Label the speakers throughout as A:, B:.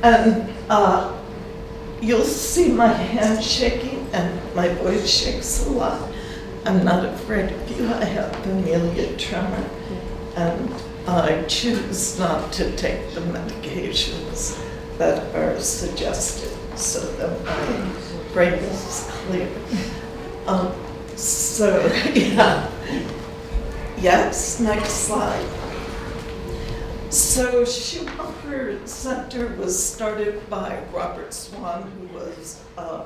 A: And you'll see my hand shaking and my voice shakes a lot. I'm not afraid of you. I have familial tremor, and I choose not to take the medications that are suggested so that my brain is clear. So, yeah. Yes, next slide. So Schumacher Center was started by Robert Swan, who was a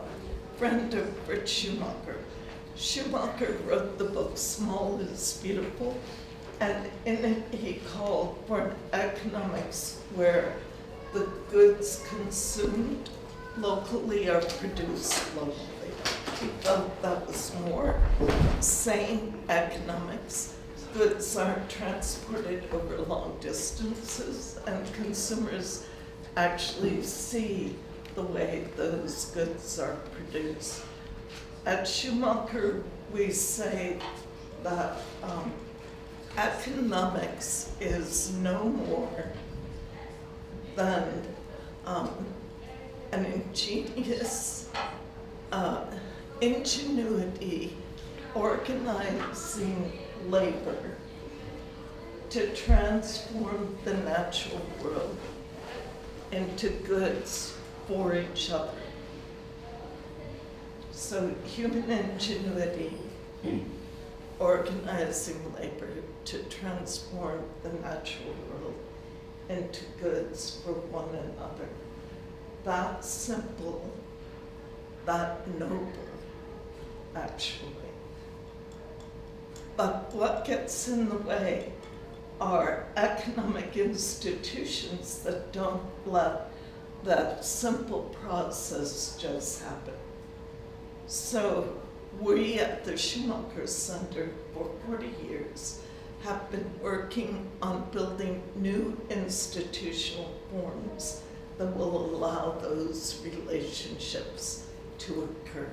A: friend of Fritz Schumacher. Schumacher wrote the book Small is Beautiful, and in it he called for an economics where the goods consumed locally are produced locally. He felt that was more sane economics. Goods aren't transported over long distances, and consumers actually see the way those goods are produced. At Schumacher, we say that economics is no more than an ingenious ingenuity organizing labor to transform the natural world into goods for each other. So human ingenuity, organizing labor to transform the natural world into goods for one another. That simple, that noble, actually. But what gets in the way are economic institutions that don't let that simple process just happen. So we at the Schumacher Center for 40 years have been working on building new institutional forms that will allow those relationships to occur.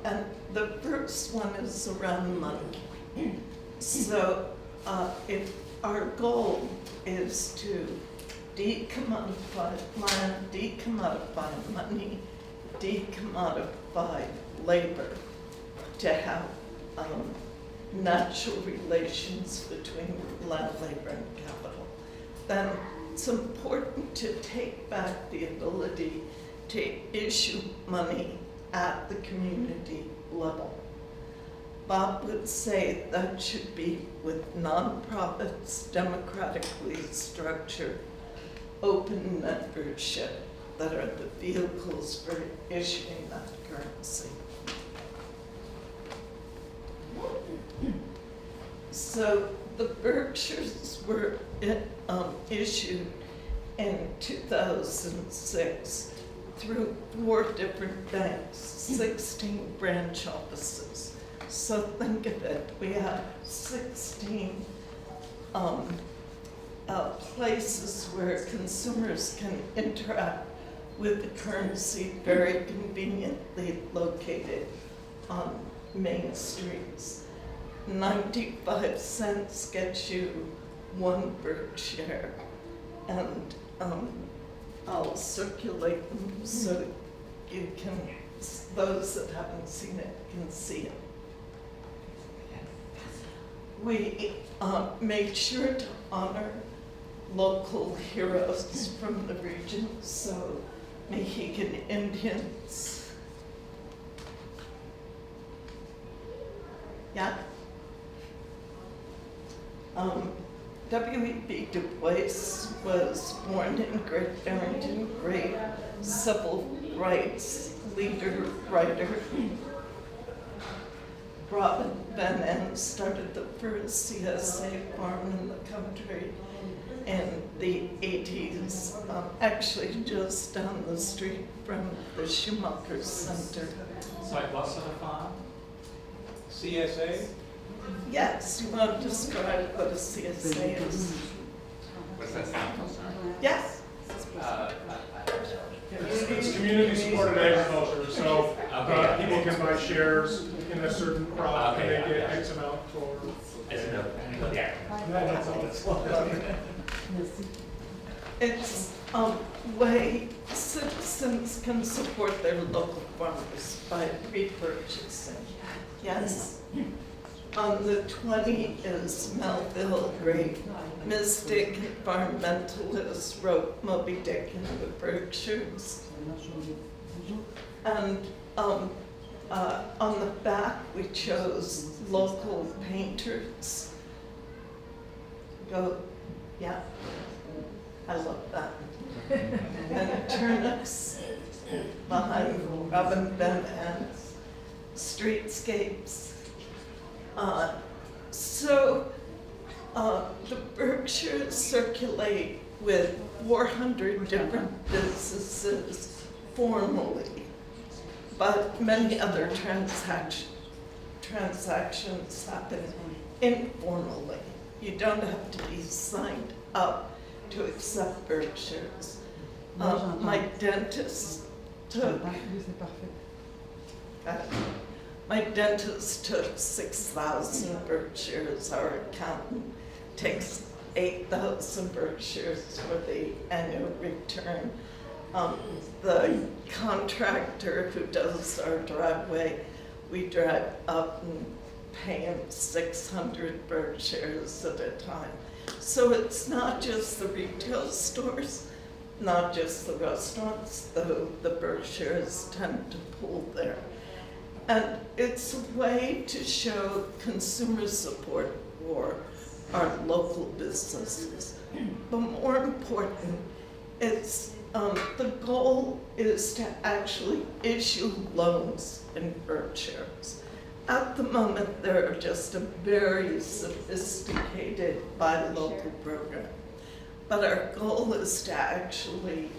A: And the first one is around money. So if our goal is to decommodify land, decommodify money, decommodify labor, to have natural relations between land, labor, and capital, then it's important to take back the ability to issue money at the community level. Bob would say that should be with nonprofits, democratically structured, open membership that are the vehicles for issuing that currency. So the Berkshires were issued in 2006 through 4 different banks, 16 branch offices. So think of it, we have 16 places where consumers can interact with the currency, very conveniently located on main streets. 95 cents gets you 1 Berkshire, and I'll circulate them so you can, those that haven't seen it can see it. We made sure to honor local heroes from the region, so Mohegan Indians. Yeah. W.E.B. Du Bois was born in Great Barrington, great civil rights leader, writer. Robin Van N started the first CSA farm in the country in the 80s, actually just down the street from the Schumacher Center.
B: Sorry, what's the farm? CSA?
A: Yes, you want to describe what a CSA is?
B: What's that stand for?
A: Yes.
C: It's community supported agriculture, so people can buy shares in a certain crop and they get X amount for.
B: Yeah.
C: That's all it's like.
A: It's a way citizens can support their local farmers by repurchasing. Yes. On the 20 is Melville Great Mystic environmentalist wrote Moby Dick in the Berkshires. And on the back we chose local painters. Go, yeah, I love that. And turnips behind Robin Van Ant's streetscapes. So the Berkshires circulate with 400 different businesses formally, but many other transactions happen informally. You don't have to be signed up to accept Berkshires. My dentist took My dentist took 6,000 Berkshires. Our accountant takes 8,000 Berkshires for the annual return. The contractor who does our driveway, we drive up and pay him 600 Berkshires at a time. So it's not just the retail stores, not just the restaurants, though the Berkshires tend to pool there. And it's a way to show consumer support for our local businesses. But more important, it's the goal is to actually issue loans in Berkshires. At the moment, they're just a very sophisticated buy local program. But our goal is to actually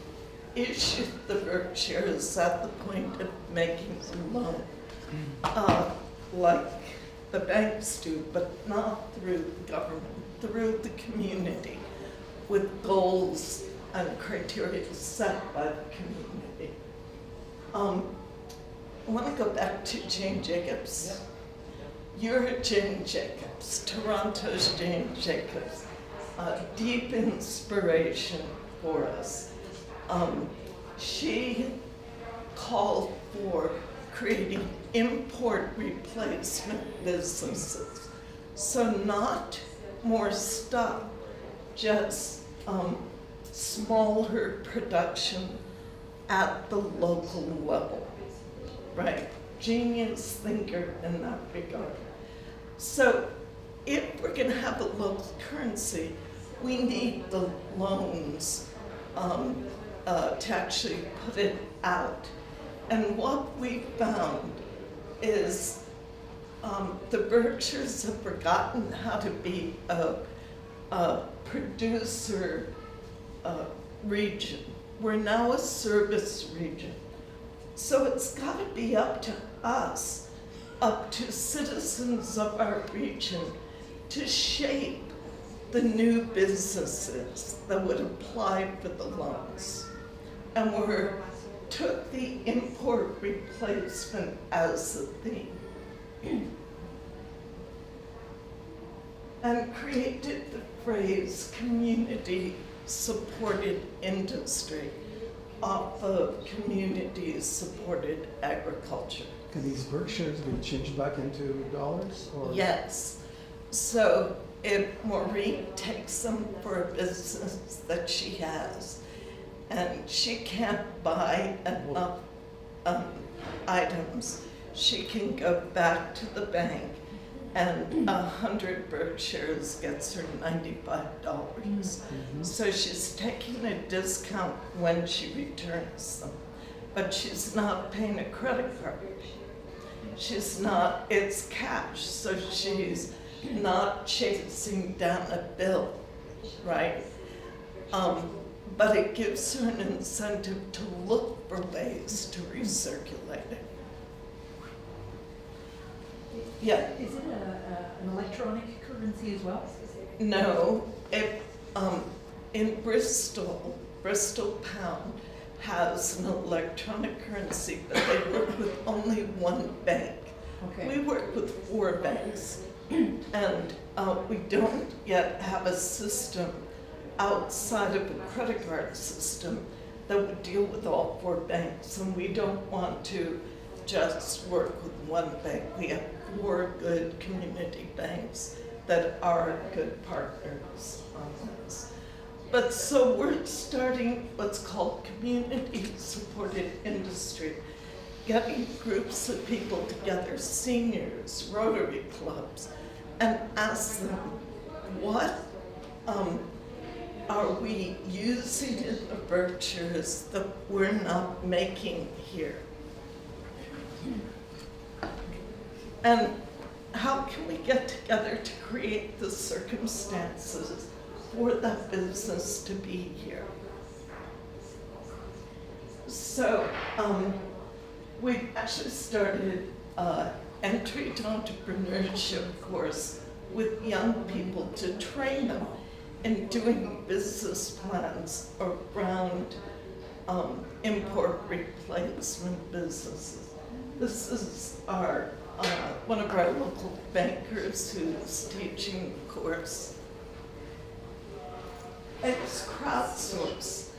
A: issue the Berkshires at the point of making a loan. Like the banks do, but not through the government, through the community, with goals and criteria set by the community. I want to go back to Jane Jacobs. You're Jane Jacobs, Toronto's Jane Jacobs, deep inspiration for us. She called for creating import replacement businesses. So not more stuff, just smaller production at the local level, right? Genius thinker in that regard. So if we're gonna have a local currency, we need the loans to actually put it out. And what we found is the Berkshires have forgotten how to be a producer region. We're now a service region. So it's got to be up to us, up to citizens of our region, to shape the new businesses that would apply for the loans. And we took the import replacement as the theme and created the phrase community supported industry off of community supported agriculture.
D: Can these Berkshires be changed back into dollars? Or?
A: Yes. So if Maureen takes them for a business that she has, and she can't buy enough items, she can go back to the bank, and 100 Berkshires gets her $95.
D: Mm-hmm.
A: So she's taking a discount when she returns them, but she's not paying a credit card. She's not, it's cash, so she's not chasing down a bill, right? But it gives her an incentive to look for ways to recirculate it. Yeah.
E: Is it an electronic currency as well?
A: No, in Bristol Pound has an electronic currency, but they work with only one bank.
E: Okay.
A: We work with 4 banks, and we don't yet have a system outside of a credit card system that would deal with all 4 banks, and we don't want to just work with one bank. We have 4 good community banks that are good partners on this. But so we're starting what's called community-supported industry, getting groups of people together, seniors, Rotary clubs, and ask them, what are we using in the virtues that we're not making here? And how can we get together to create the circumstances for that business to be here? So we actually started entry to entrepreneurship course with young people to train them in doing business plans around import replacement businesses. This is our one of our local bankers who's teaching the course. It's crowdsourced.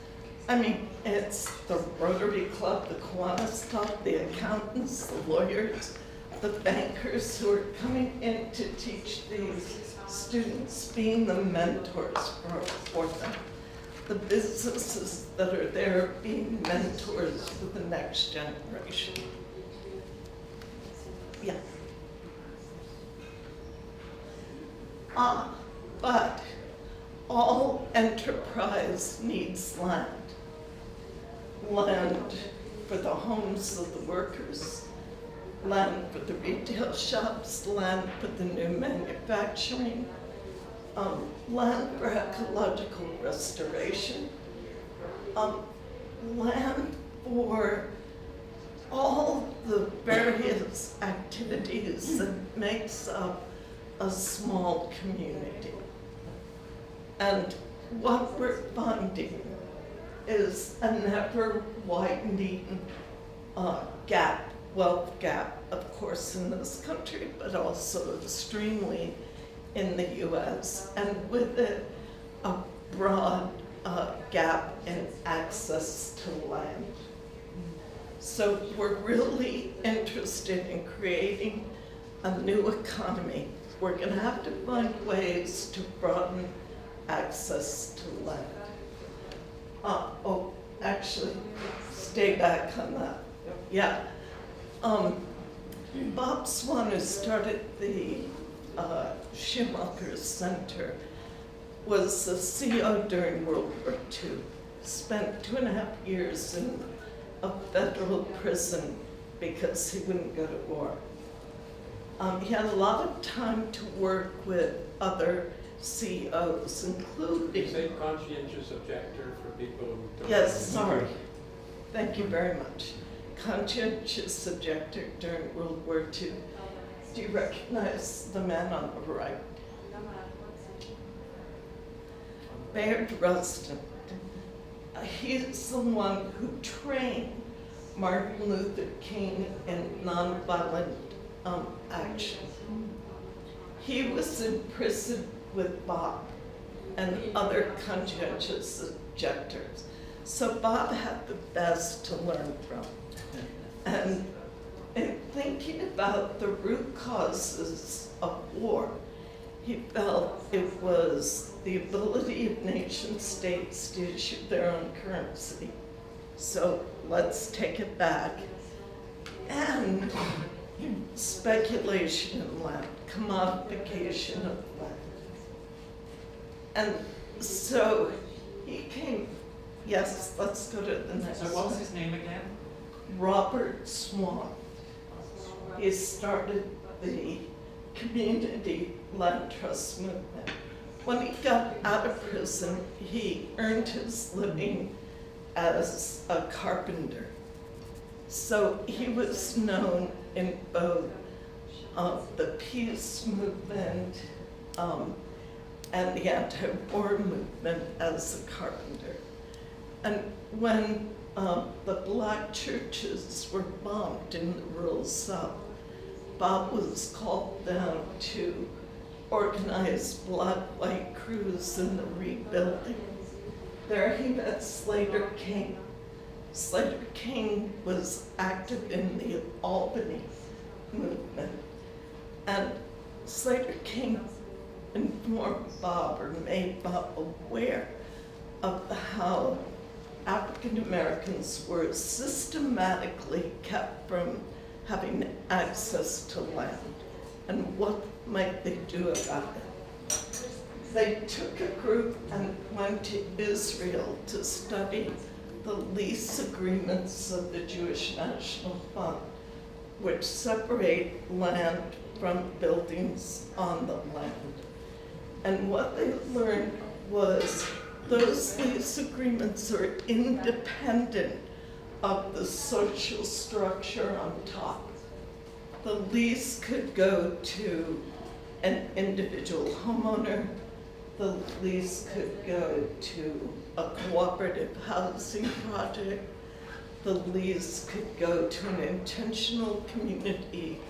A: I mean, it's the Rotary Club, the Kiwanis Club, the accountants, the lawyers, the bankers who are coming in to teach these students, being the mentors for them. The businesses that are there being mentors for the next generation. Yeah. But all enterprise needs land. Land for the homes of the workers, land for the retail shops, land for the new manufacturing, land for ecological restoration, land for all the various activities that makes up a small community. And what we're finding is a never widening gap, wealth gap, of course, in this country, but also extremely in the US, and with it, a broad gap in access to land. So we're really interested in creating a new economy. We're going to have to find ways to broaden access to land. Actually, stay back on that. Yeah. Bob Swan, who started the Schumacher Center, was the CEO during World War II, spent 2.5 years in a federal prison because he wouldn't go to war. He had a lot of time to work with other CEOs, including...
B: You say conscientious objector for people who don't...
A: Yes, sorry. Thank you very much. Conscientious objector during World War II. Do you recognize the man on the right? Bayard Rustin. He's the one who trained Martin Luther King in nonviolent action. He was in prison with Bob and other conscientious objectors. So Bob had the best to learn from. And in thinking about the root causes of war, he felt it was the ability of nation states to issue their own currency. So let's take it back. And speculation in land, commodification of land. And so he came, yes, let's go to the next
B: So what was his name again?
A: Robert Swan. He started the community land trust movement. When he got out of prison, he earned his living as a carpenter. So he was known in both the peace movement and the anti-war movement as a carpenter. And when the black churches were bombed in the rural South, Bob was called down to organized black-white crews in the rebuilding. There he met Slater King. Slater King was active in the Albany movement. And Slater King informed Bob, or made Bob aware of how African Americans were systematically kept from having access to land, and what might they do about it. They took a group and went to Israel to study the lease agreements of the Jewish National Fund, which separate land from buildings on the land. And what they learned was those lease agreements are independent of the social structure on top. The lease could go to an individual homeowner. The lease could go to a cooperative housing project. The lease could go to an intentional community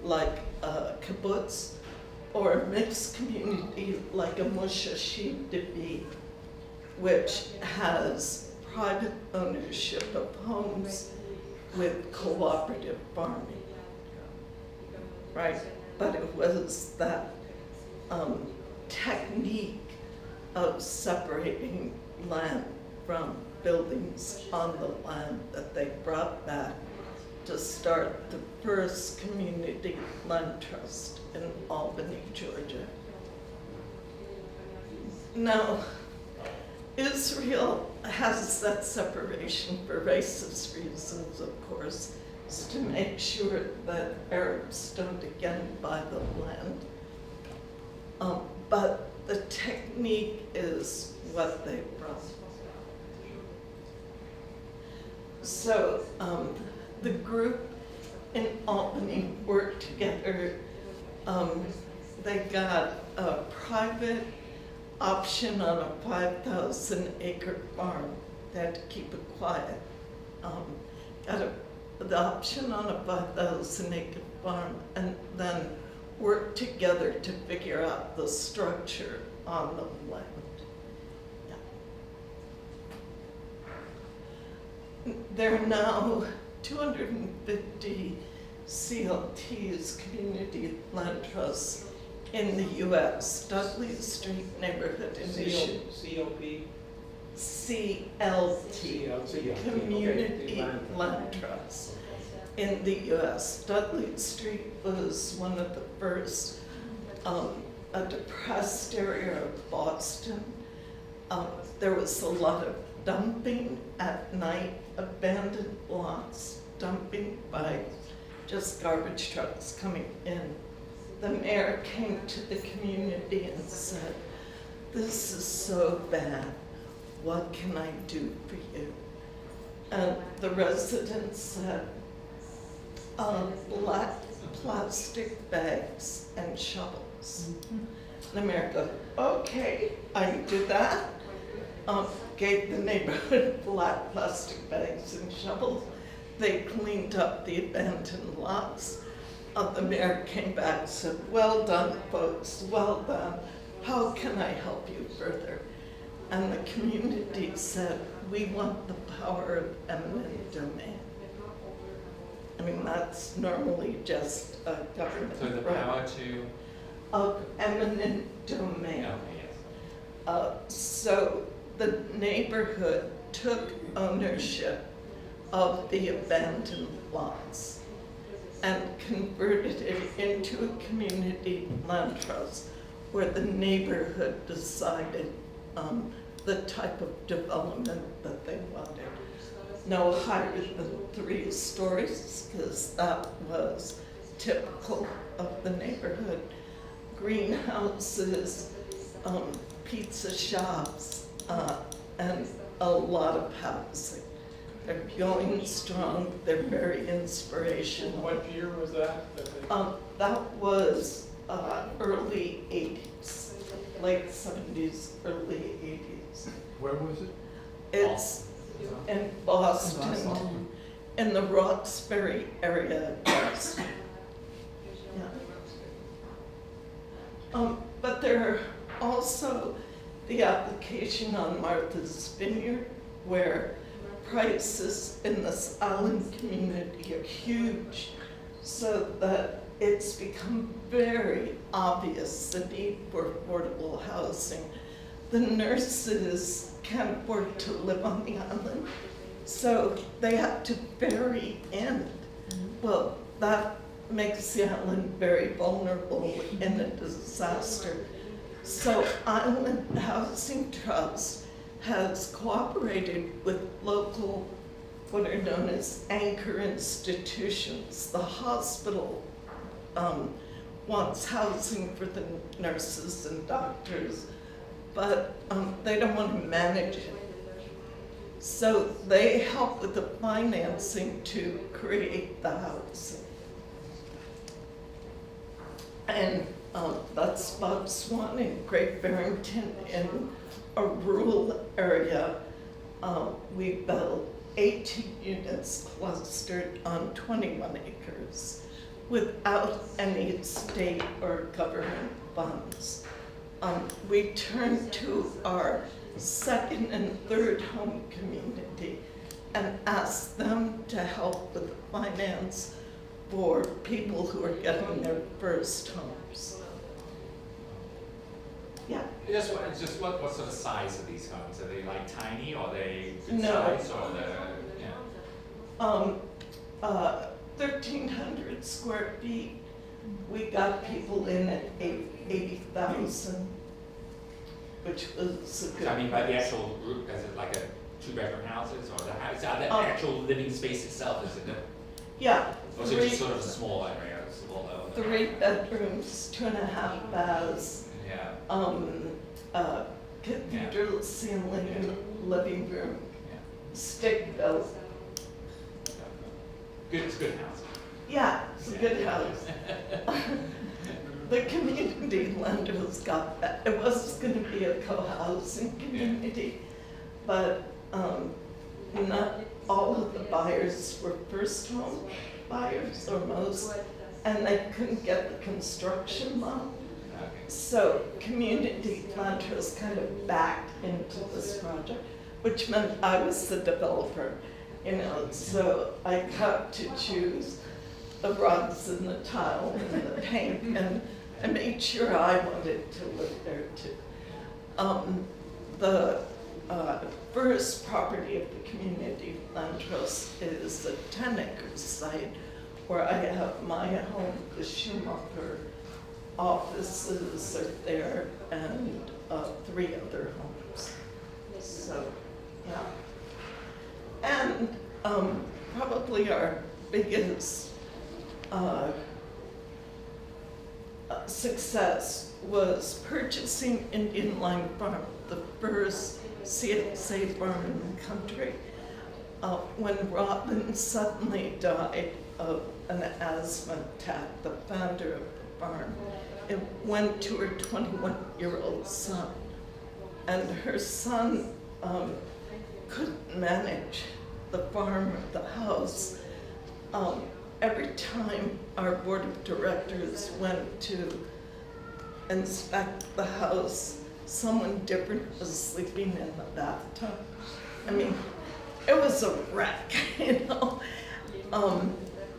A: like a kibbutz, or a mixed community like a Moshe David, which has private ownership of homes with cooperative farming, right? But it was that technique of separating land from buildings on the land that they brought back to start the first community land trust in Albany, Georgia. Now, Israel has that separation for racist reasons, of course, is to make sure that Arabs don't again buy the land. But the technique is what they brought. So the group in Albany worked together. They got a private option on a 5,000-acre farm. They had to keep it quiet. Got the option on a 5,000-acre farm, and then worked together to figure out the structure on the land. Yeah. There are now 250 CLTs, community land trusts, in the U.S. Dudley Street Neighborhood Initiative.
B: COP?
A: CLT, Community Land Trust, in the U.S. Dudley Street was one of the first, a depressed area of Boston. There was a lot of dumping at night, abandoned lots, dumping by just garbage trucks coming in. The mayor came to the community and said, "This is so bad. What can I do for you?" And the residents said, "Black plastic bags and shovels." And the mayor goes, "Okay, I can do that." Gave the neighborhood black plastic bags and shovels. They cleaned up the abandoned lots. The mayor came back and said, "Well done, folks, well done. How can I help you further?" And the community said, "We want the power of eminent domain." I mean, that's normally just a government
B: So the
A: right.
B: power to,
A: Of eminent domain. So the neighborhood took ownership of the abandoned lots and converted it into a community land trust where the neighborhood decided the type of development that they wanted. No higher than 3 stories, because that was typical of the neighborhood. Greenhouses, pizza shops, and a lot of housing. They're going strong, they're very inspirational.
C: What year was that?
A: That was early 80s, late 70s, early 80s.
D: Where was it?
A: It's in Boston, in the Roxbury area of Boston. Yeah. But there are also the application on Martha's Vineyard, where prices in this island community are huge, so that it's become very obvious the need for affordable housing. The nurses can't afford to live on the island, so they have to bury in. Well, that makes the island very vulnerable in a disaster. So Island Housing Trust has cooperated with local, what are known as anchor institutions. The hospital wants housing for the nurses and doctors, but they don't want to manage it. So they help with the financing to create the housing. And that's Bob Swan in Great Barrington. In a rural area, we built 18 units clustered on 21 acres without any state or government funds. We turned to our second and third home community and asked them to help with the finance for people who are getting their first homes. Yeah.
F: Just what sort of size are these homes? Are they like tiny, or are they good
A: No.
F: size, or yeah?
A: 1,300 square feet. We got people in at 80,000, which was a good.
F: So I mean, by the
A: price.
F: actual group, is it like a 2-bedroom houses, or the house? The
A: Oh.
F: actual living space itself is it?
A: Yeah.
F: Or is it just sort of a small area, small level?
A: 3 bedrooms, 2.5 baths,
F: Yeah.
A: cathedral ceiling, living room,
F: Yeah.
A: stick built.
F: Good. It's good housing.
A: Yeah, it's a good house. The community lenders got that. It was going to be a co-housing community, but not all of the buyers were first home buyers, or most, and they couldn't get the construction loan.
F: Okay.
A: So community lenders kind of backed into this project, which meant I was the developer, so I got to choose the rugs and the tile and the paint, and I made sure I wanted to live there too. The first property of the community land trust is a 10-acre site where I have my home, the Schumacher offices are there, and 3 other homes. So, yeah. And probably our biggest success was purchasing Indian Line Farm, the first CSA farm in the country. When Robin suddenly died of an asthma attack, the founder of the farm, it went to her 21-year-old son. And her son couldn't manage the farm or the house. Every time our board of directors went to inspect the house, someone different was sleeping in the bathtub. I mean, it was a wreck,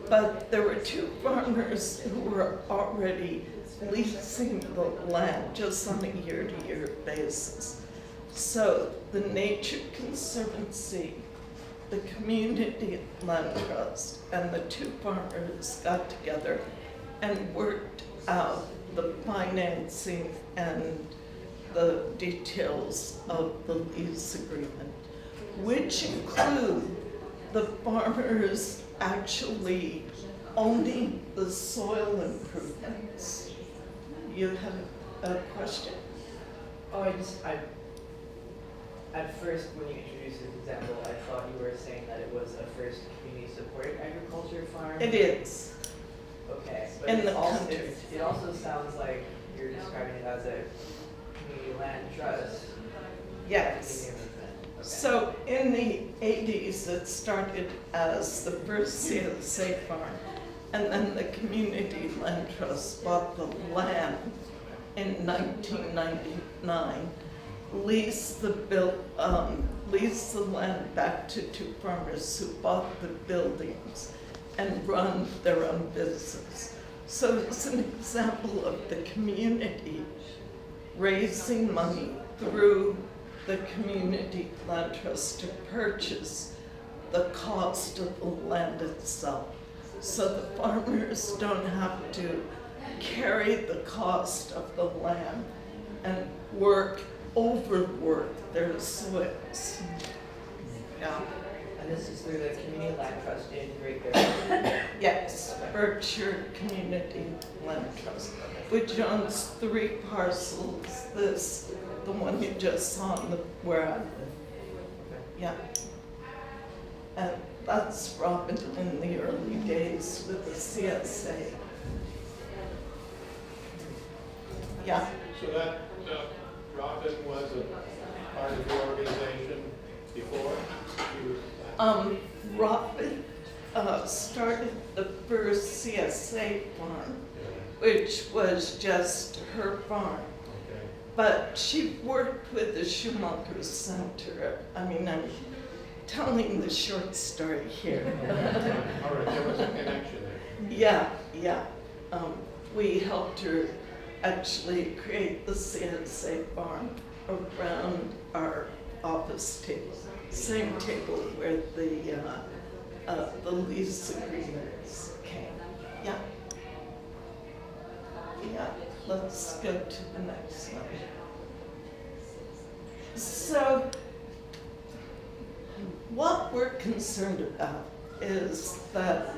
A: But there were 2 farmers who were already leasing the land just on a year-to-year basis. So the Nature Conservancy, the Community Land Trust, and the 2 farmers got together and worked out the financing and the details of the lease agreement, which include the farmers actually owning the soil improvements. You have a question?
G: At first, when you introduced this example, I thought you were saying that it was a first community-supported agriculture farm.
A: It is.
G: Okay, but
A: In
G: it
A: the
G: also,
A: country.
G: it also sounds like you're describing it as a community land trust.
A: Yes.
G: Community movement. Okay.
A: So in the 80s, it started as the first CSA farm, and then the Community Land Trust bought the land in 1999 leased the land back to two farmers who bought the buildings and run their own business. So it's an example of the community raising money through the community land trust to purchase the cost of the land itself. So the farmers don't have to carry the cost of the land and overwork their soils. Yeah.
G: And this is through the community land trust in Great Barrington.
A: Yes, Berkshire Community Land Trust, which owns 3 parcels. The one you just saw where I live. Yeah. And that's Robin in the early days with the CSA. Yeah.
C: So that Robin was a part of the organization before?
A: Robin started the first CSA farm, which was just her farm.
C: Okay.
A: But she worked with the Schumacher Center. I mean, I'm telling the short story here.
C: All right, there was a connection there.
A: Yeah. We helped her actually create the CSA farm around our office table, same table where the lease agreements came. Yeah. Let's go to the next one. So, what we're concerned about is that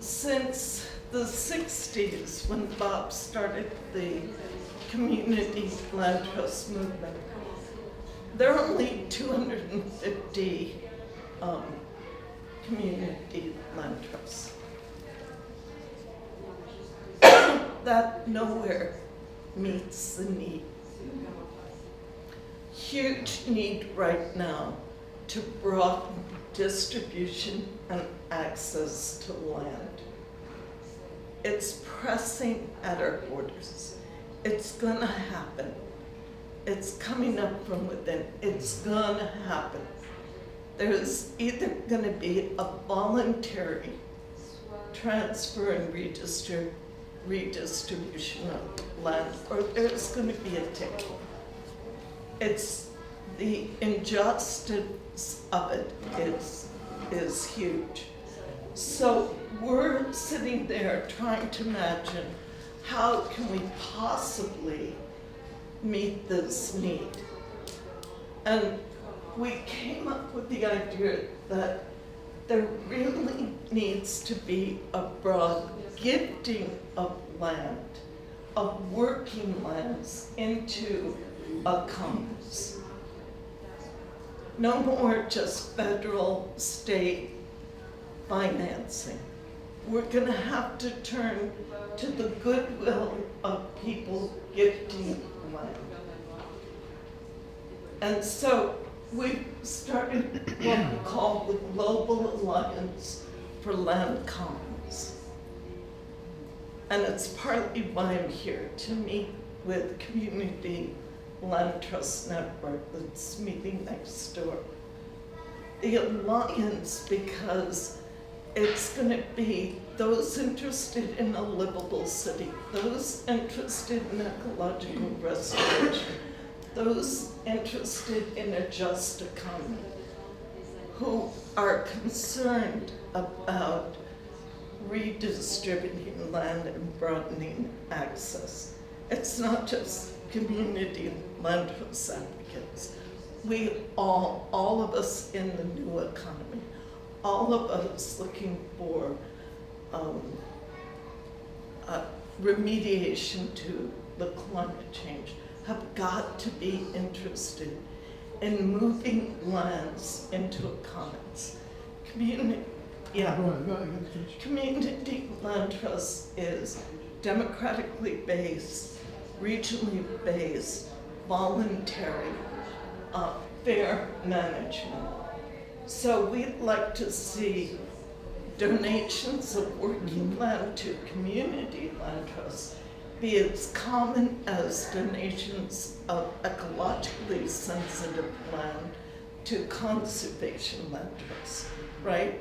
A: since the 60s, when Bob started the community land trust movement, there are only 250 community land trusts. That nowhere meets the need. Huge need right now to broaden distribution and access to land. It's pressing at our borders. It's gonna happen. It's coming up from within. It's gonna happen. There's either gonna be a voluntary transfer and redistribution of land, or there's gonna be a tick. It's the injustice of it is huge. So we're sitting there trying to imagine how can we possibly meet this need. And we came up with the idea that there really needs to be a broad gifting of land, of working lands into a commons. No more just federal, state financing. We're gonna have to turn to the goodwill of people gifting land. And so we started what we call the Global Alliance for Land Commons. And it's partly why I'm here, to meet with Community Land Trust Network that's meeting next door. The Alliance, because it's going to be those interested in a livable city, those interested in ecological restoration, those interested in a just economy, who are concerned about redistributing land and broadening access. It's not just community land trust advocates. We all of us in the new economy, all of us looking for remediation to the climate change, have got to be interested in moving lands into a commons. Community land trust is democratically based, regionally based, voluntary, fair management. So we'd like to see donations of working land to community land trusts be as common as donations of ecologically sensitive land to conservation lenders, right?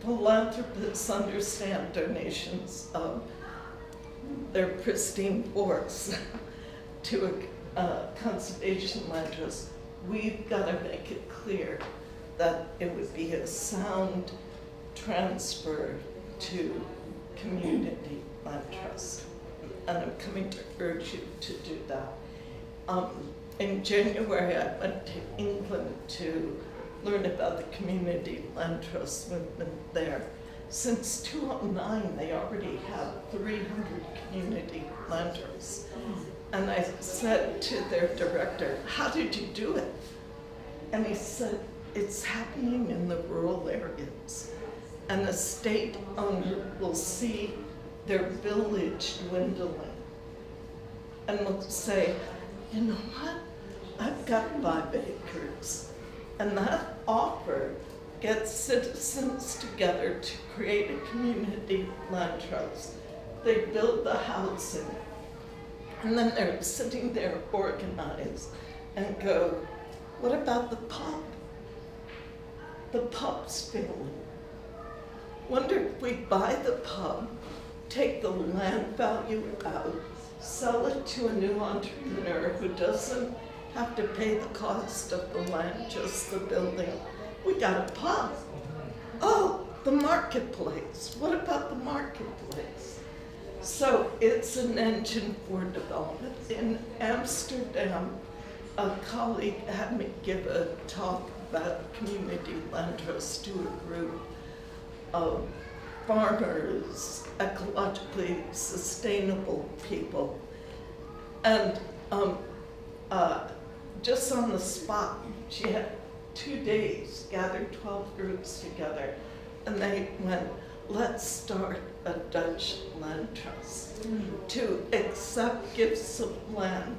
A: Philanthropists understand donations of their pristine forests to conservation lenders. We've got to make it clear that it would be a sound transfer to community land trust. And I'm coming to urge you to do that. In January, I went to England to learn about the community land trust movement there. Since 2009, they already have 300 community land trusts. And I said to their director, how did you do it? And he said, it's happening in the rural areas. And the state owner will see their village dwindling and will say, you know what? I've got 5 acres. And that offer gets citizens together to create a community land trust. They build the housing. And then they're sitting there organized and go, what about the pub? The pub's failing. Wonder if we buy the pub, take the land value out, sell it to a new entrepreneur who doesn't have to pay the cost of the land, just the building. We got a pub. Oh, the marketplace. What about the marketplace? So it's an engine for development. In Amsterdam, a colleague had me give a talk about community land trust to a group of farmers, ecologically sustainable people. And just on the spot, she had 2 days, gathered 12 groups together, and they went, let's start a Dutch land trust to accept gifts of land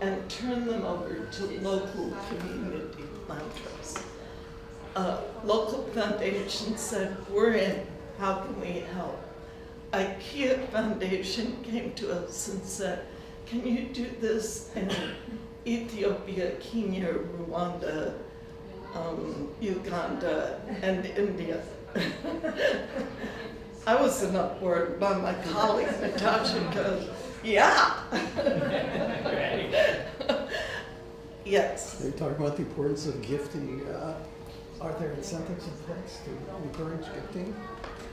A: and turn them over to local community land trusts. Local foundation said, we're in, how can we help? IKEA Foundation came to us and said, can you do this in Ethiopia, Kenya, Rwanda, Uganda, and India? I was an upward by my colleague Natasha goes, yeah. Yes.
D: They talk about the importance of gifting. Are there incentives in place to encourage gifting?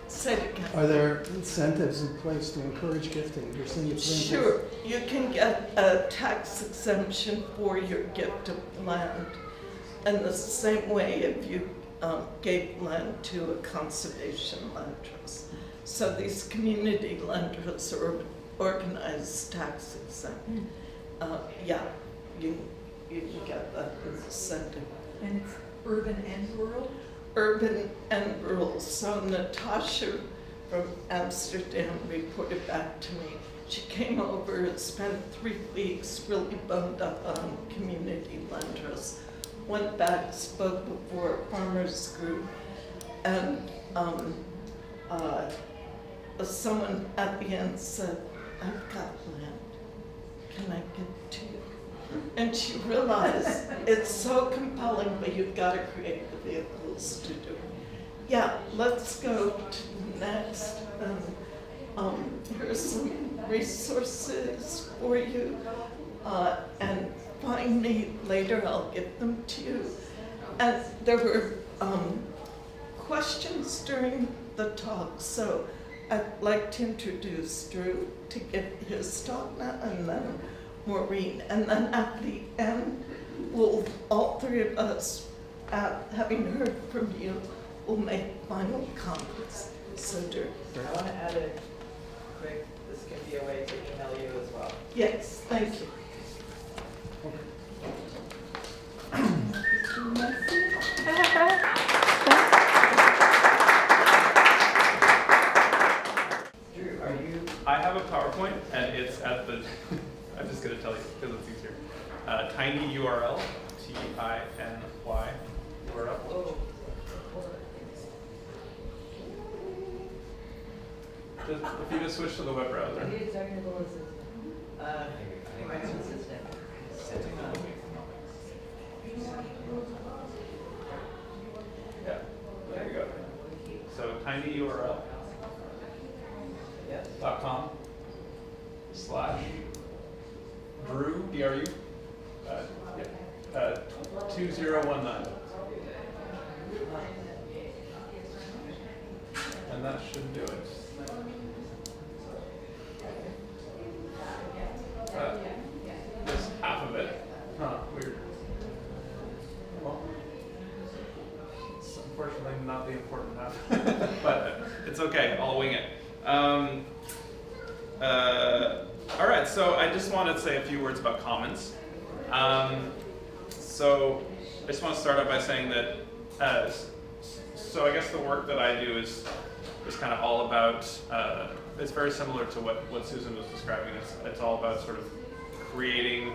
A: Say it again.
D: Are there incentives in place to encourage gifting? You're saying it's
A: Sure, you can get a tax exemption for your gift of land. And the same way if you gave land to a conservation land trust. So these community land trusts are organized tax exempt. Yeah, you can get that incentive.
E: And it's urban and rural?
A: Urban and rural. So Natasha from Amsterdam reported back to me. She came over and spent 3 weeks really boned up on community land trusts. Went back, spoke before a farmers group, and someone at the end said, I've got land, can I give it to you? And she realized it's so compelling, but you've got to create the vehicles to do it. Yeah, let's go to the next. Here's some resources for you, and find me later, I'll give them to you. And there were questions during the talk, so I'd like to introduce Dru to give his talk now, and then Maureen. And then at the end, we'll, all 3 of us, having heard from you, will make final comments. So Dru.
G: I want to add a quick, this can be a way to email you as well.
A: Yes, thank you.
G: Dru, are you,
H: I have a PowerPoint, and it's at the, I'm just going to tell you because it's easier. Tiny URL, TINY URL.
G: oh,
H: If you just switch to the web browser.
G: Need technical assistance. My assistant.
H: Yeah, there you go. So tinyurl.com
G: Yes.
H: /Dru, D-R-U, 2019. And that should do it. Just half of it. Huh, weird. Well, it's unfortunately not the important half, but it's okay, I'll wing it. All right, so I just wanted to say a few words about commons. So I just want to start out by saying that, so I guess the work that I do is kind of all about, it's very similar to what Susan was describing. It's all about sort of creating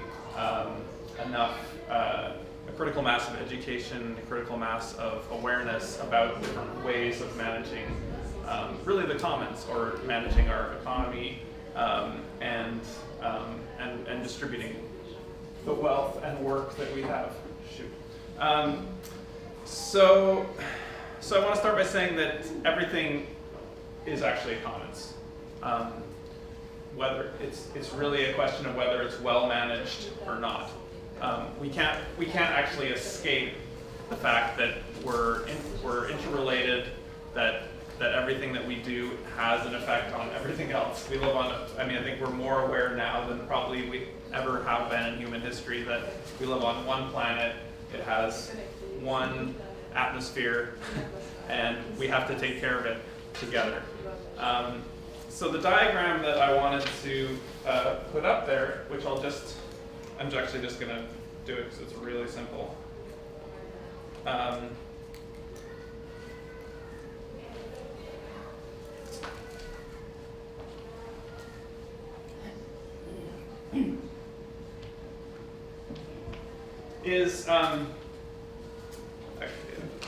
H: enough, a critical mass of education, a critical mass of awareness about different ways of managing really the commons, or managing our economy, and distributing the wealth and work that we have. Shoot. So I want to start by saying that everything is actually a commons. Whether it's really a question of whether it's well managed or not. We can't actually escape the fact that we're interrelated, that everything that we do has an effect on everything else. We live on, I think we're more aware now than probably we ever have been in human history that we live on one planet, it has one atmosphere, and we have to take care of it together. So the diagram that I wanted to put up there, which I'm actually just gonna do it because it's really simple.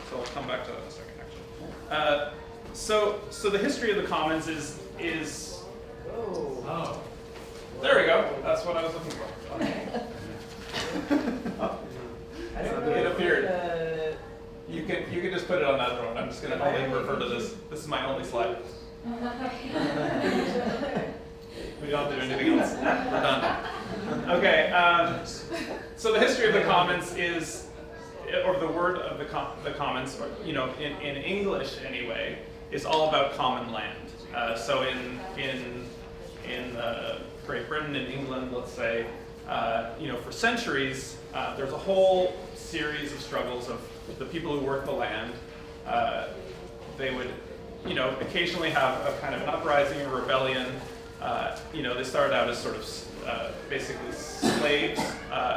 H: So I'll come back to that in a second, actually. So the history of the commons is
G: Oh.
H: there we go. That's what I was looking for.
G: I don't
H: It
G: know.
H: appeared. You can just put it on that one. I'm just gonna only refer to this. This is my only slide. We don't have to do anything else. We're done. Okay. So the history of the commons is, or the word of the commons, or, in English anyway, is all about common land. So in Great Britain, in England, let's say, for centuries, there's a whole series of struggles of the people who work the land. They would, occasionally have a kind of an uprising or rebellion. They started out as sort of basically slaves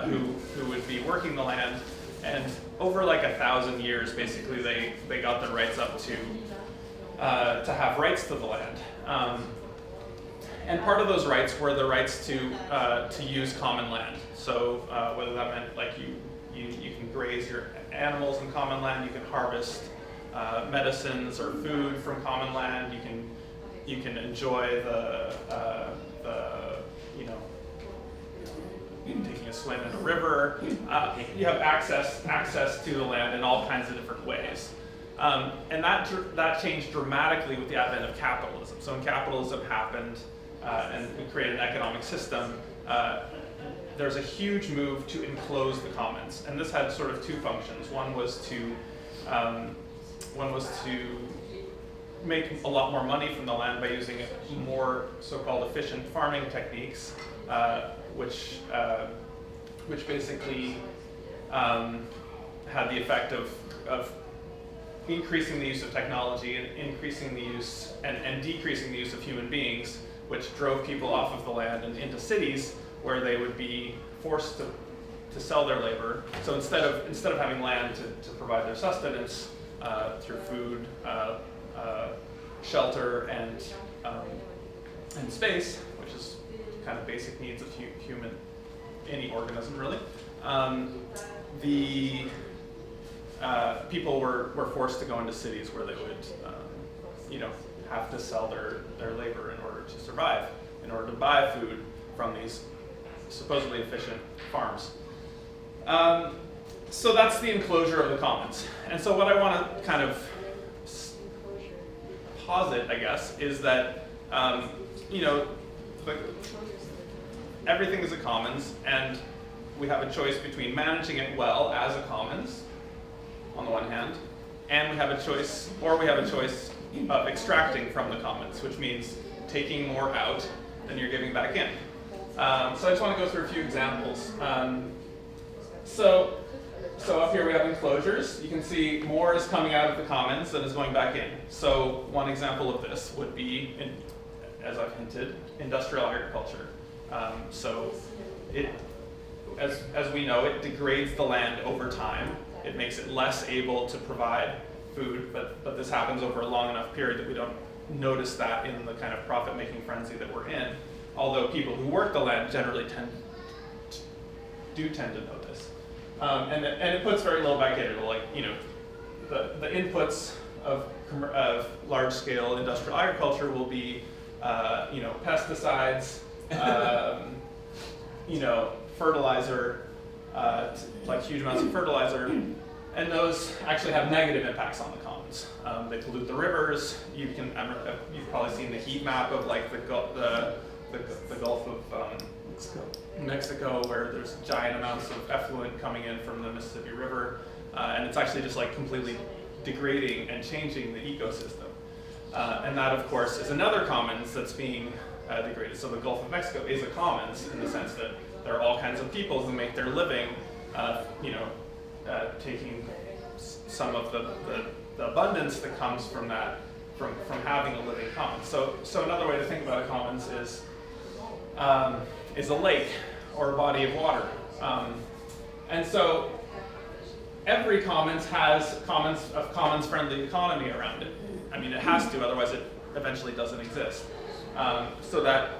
H: who would be working the land, and over like 1,000 years, basically they got their rights up to have rights to the land. And part of those rights were the rights to use common land. So whether that meant like you can graze your animals in common land, you can harvest medicines or food from common land, you can enjoy taking a swim in a river. You have access to the land in all kinds of different ways. And that changed dramatically with the advent of capitalism. So when capitalism happened, and we created an economic system, there's a huge move to enclose the commons. And this had sort of two functions. One was to make a lot more money from the land by using more so-called efficient farming techniques, which basically had the effect of increasing the use of technology and increasing the use and decreasing the use of human beings, which drove people off of the land and into cities where they would be forced to sell their labor. So instead of having land to provide their sustenance through food, shelter, and space, which is kind of basic needs of any organism really, people were forced to go into cities where they would, have to sell their labor in order to survive, in order to buy food from these supposedly efficient farms. So that's the enclosure of the commons. And so what I want to kind of posit, I guess, is that everything is a commons, and we have a choice between managing it well as a commons, on the one hand, and we have a choice of extracting from the commons, which means taking more out than you're giving back in. So I just want to go through a few examples. So up here we have enclosures. You can see more is coming out of the commons than is going back in. So one example of this would be, as I've hinted, industrial agriculture. So as we know, it degrades the land over time. It makes it less able to provide food, but this happens over a long enough period that we don't notice that in the kind of profit-making frenzy that we're in. Although people who work the land generally tend to notice. And it puts very little back in. It'll, like, the inputs of large-scale industrial agriculture will be, pesticides, fertilizer, like huge amounts of fertilizer, and those actually have negative impacts on the commons. They pollute the rivers. You've probably seen the heat map of like the Gulf of Mexico, where there's giant amounts of effluent coming in from the Mississippi River, and it's actually just like completely degrading and changing the ecosystem. And that, of course, is another commons that's being degraded. So the Gulf of Mexico is a commons in the sense that there are all kinds of people who make their living, taking some of the abundance that comes from that, from having a living commons. So another way to think about a commons is a lake or a body of water. And so every commons has commons-friendly economy around it. I mean, it has to, otherwise it eventually doesn't exist. So that,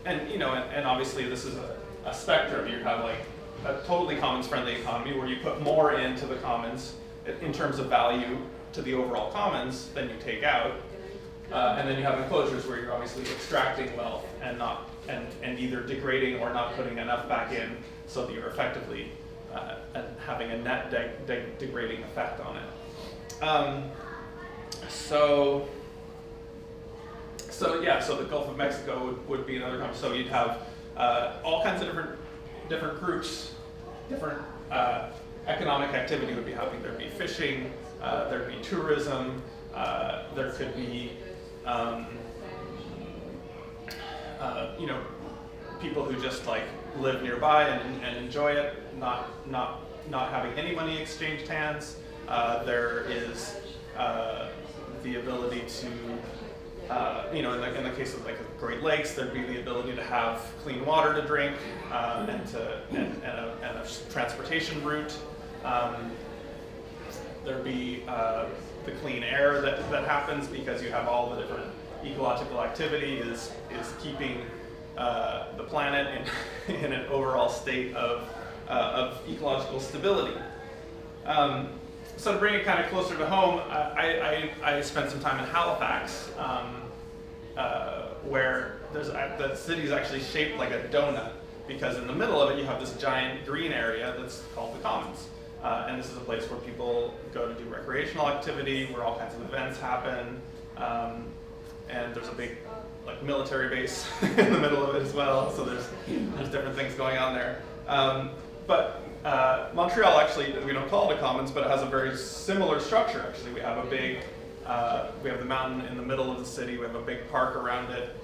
H: and obviously this is a spectrum. You have like a totally commons-friendly economy where you put more into the commons in terms of value to the overall commons than you take out. And then you have enclosures where you're obviously extracting wealth and either degrading or not putting enough back in, so that you're effectively having a net degrading effect on it. So the Gulf of Mexico would be another commons. So you'd have all kinds of different groups, different economic activity would be happening. There'd be fishing, there'd be tourism, there could be people who just like live nearby and enjoy it, not having any money exchanged hands. There is the ability to, in the case of like Great Lakes, there'd be the ability to have clean water to drink and a transportation route. There'd be the clean air that happens because you have all the different ecological activity is keeping the planet in an overall state of ecological stability. So to bring it kind of closer to home, I spent some time in Halifax, where the city is actually shaped like a donut, because in the middle of it you have this giant green area that's called the Commons. And this is a place where people go to do recreational activity, where all kinds of events happen, and there's a big like military base in the middle of it as well. So there's different things going on there. But Montreal, actually, we don't call it a commons, but it has a very similar structure. Actually, we have we have the mountain in the middle of the city. We have a big park around it,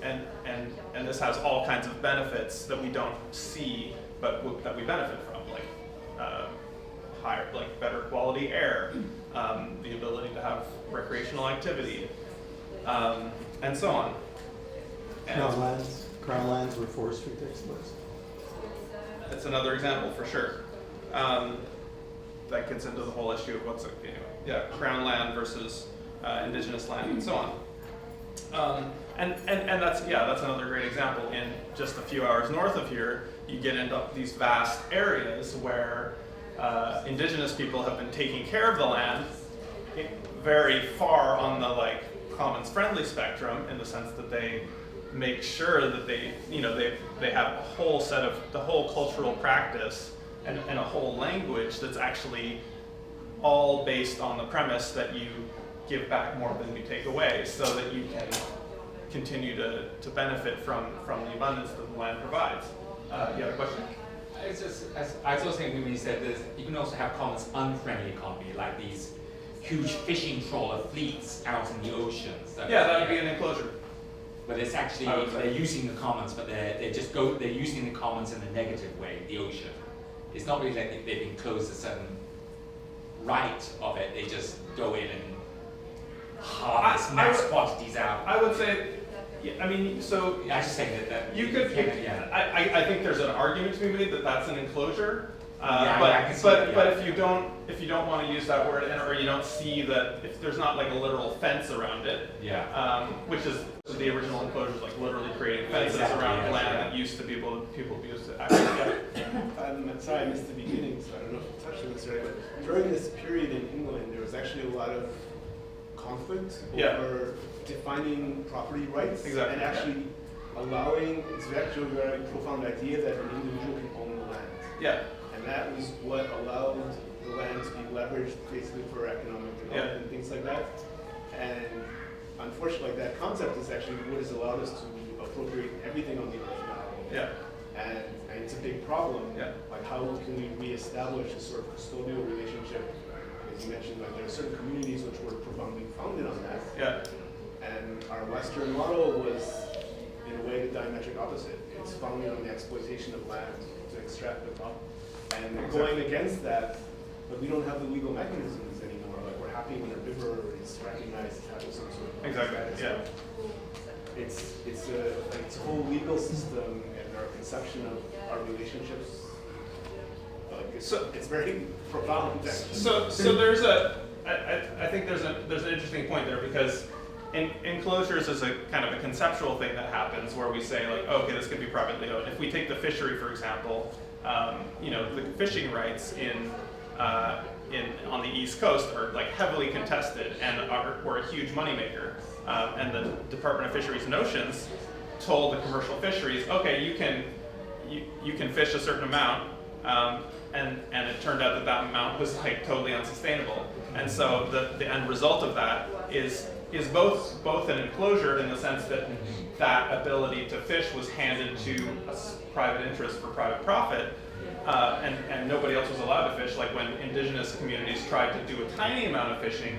H: and this has all kinds of benefits that we don't see, but that we benefit from, like better quality air, the ability to have recreational activity, and so on.
D: Crown lands where forestry takes place.
H: That's another example for sure. That gets into the whole issue of what's crown land versus indigenous land and so on. And that's another great example. In just a few hours north of here, you get into these vast areas where indigenous people have been taking care of the land very far on the commons-friendly spectrum in the sense that they make sure that they have a whole set of the whole cultural practice and a whole language that's actually all based on the premise that you give back more than you take away, so that you can continue to benefit from the abundance that the land provides. You have a question?
F: It's just, as I was saying when we said this, you can also have commons unfriendly economy, like these huge fishing trawler fleets out in the oceans.
H: Yeah, that would be an enclosure.
F: But it's actually, they're using the commons, but they're using the commons in a negative way, the ocean. It's not really like they've enclosed a certain right of it, they just go in and harvest mass quantities out.
H: I would say, yeah, I mean, so
F: I was just saying that
H: you could.
F: yeah.
H: I think there's an argument to be made that that's an enclosure.
F: Yeah, I can see that, yeah.
H: But if you don't want to use that word, or you don't see that, if there's not like a literal fence around it,
F: Yeah.
H: which is the original enclosures, like literally creating fences around land that used to be people used to actually get.
I: I'm sorry I missed the beginning, so I don't know if you touched on this already, but during this period in England, there was actually a lot of conflict over defining property rights and actually allowing, it's actually a very profound idea that an individual can own the land.
H: Yeah.
I: And that was what allowed the land to be leveraged basically for economic development and things like that. And unfortunately, that concept is actually what has allowed us to appropriate everything on the earth now.
H: Yeah.
I: And it's a big problem.
H: Yeah.
I: Like, how can we reestablish a sort of custodial relationship? As you mentioned, like, there are certain communities which were profoundly founded on that.
H: Yeah.
I: And our Western model was, in a way, the diametric opposite. It's founded on the exploitation of land to extract the profit. And going against that, but we don't have the legal mechanisms anymore. Like, we're happy when a river is recognized as having some sort of status.
H: Yeah.
I: It's a whole legal system and our conception of our relationships. Like, it's very profound.
H: So there's I think there's an interesting point there, because enclosures is a kind of a conceptual thing that happens where we say, like, oh, okay, this could be privately owned. If we take the fishery, for example, the fishing rights on the East Coast are like heavily contested and were a huge moneymaker. And the Department of Fisheries and Oceans told the commercial fisheries, okay, you can fish a certain amount, and it turned out that amount was like totally unsustainable. And so the end result of that is both an enclosure in the sense that that ability to fish was handed to a private interest for private profit, and nobody else was allowed to fish. Like when indigenous communities tried to do a tiny amount of fishing,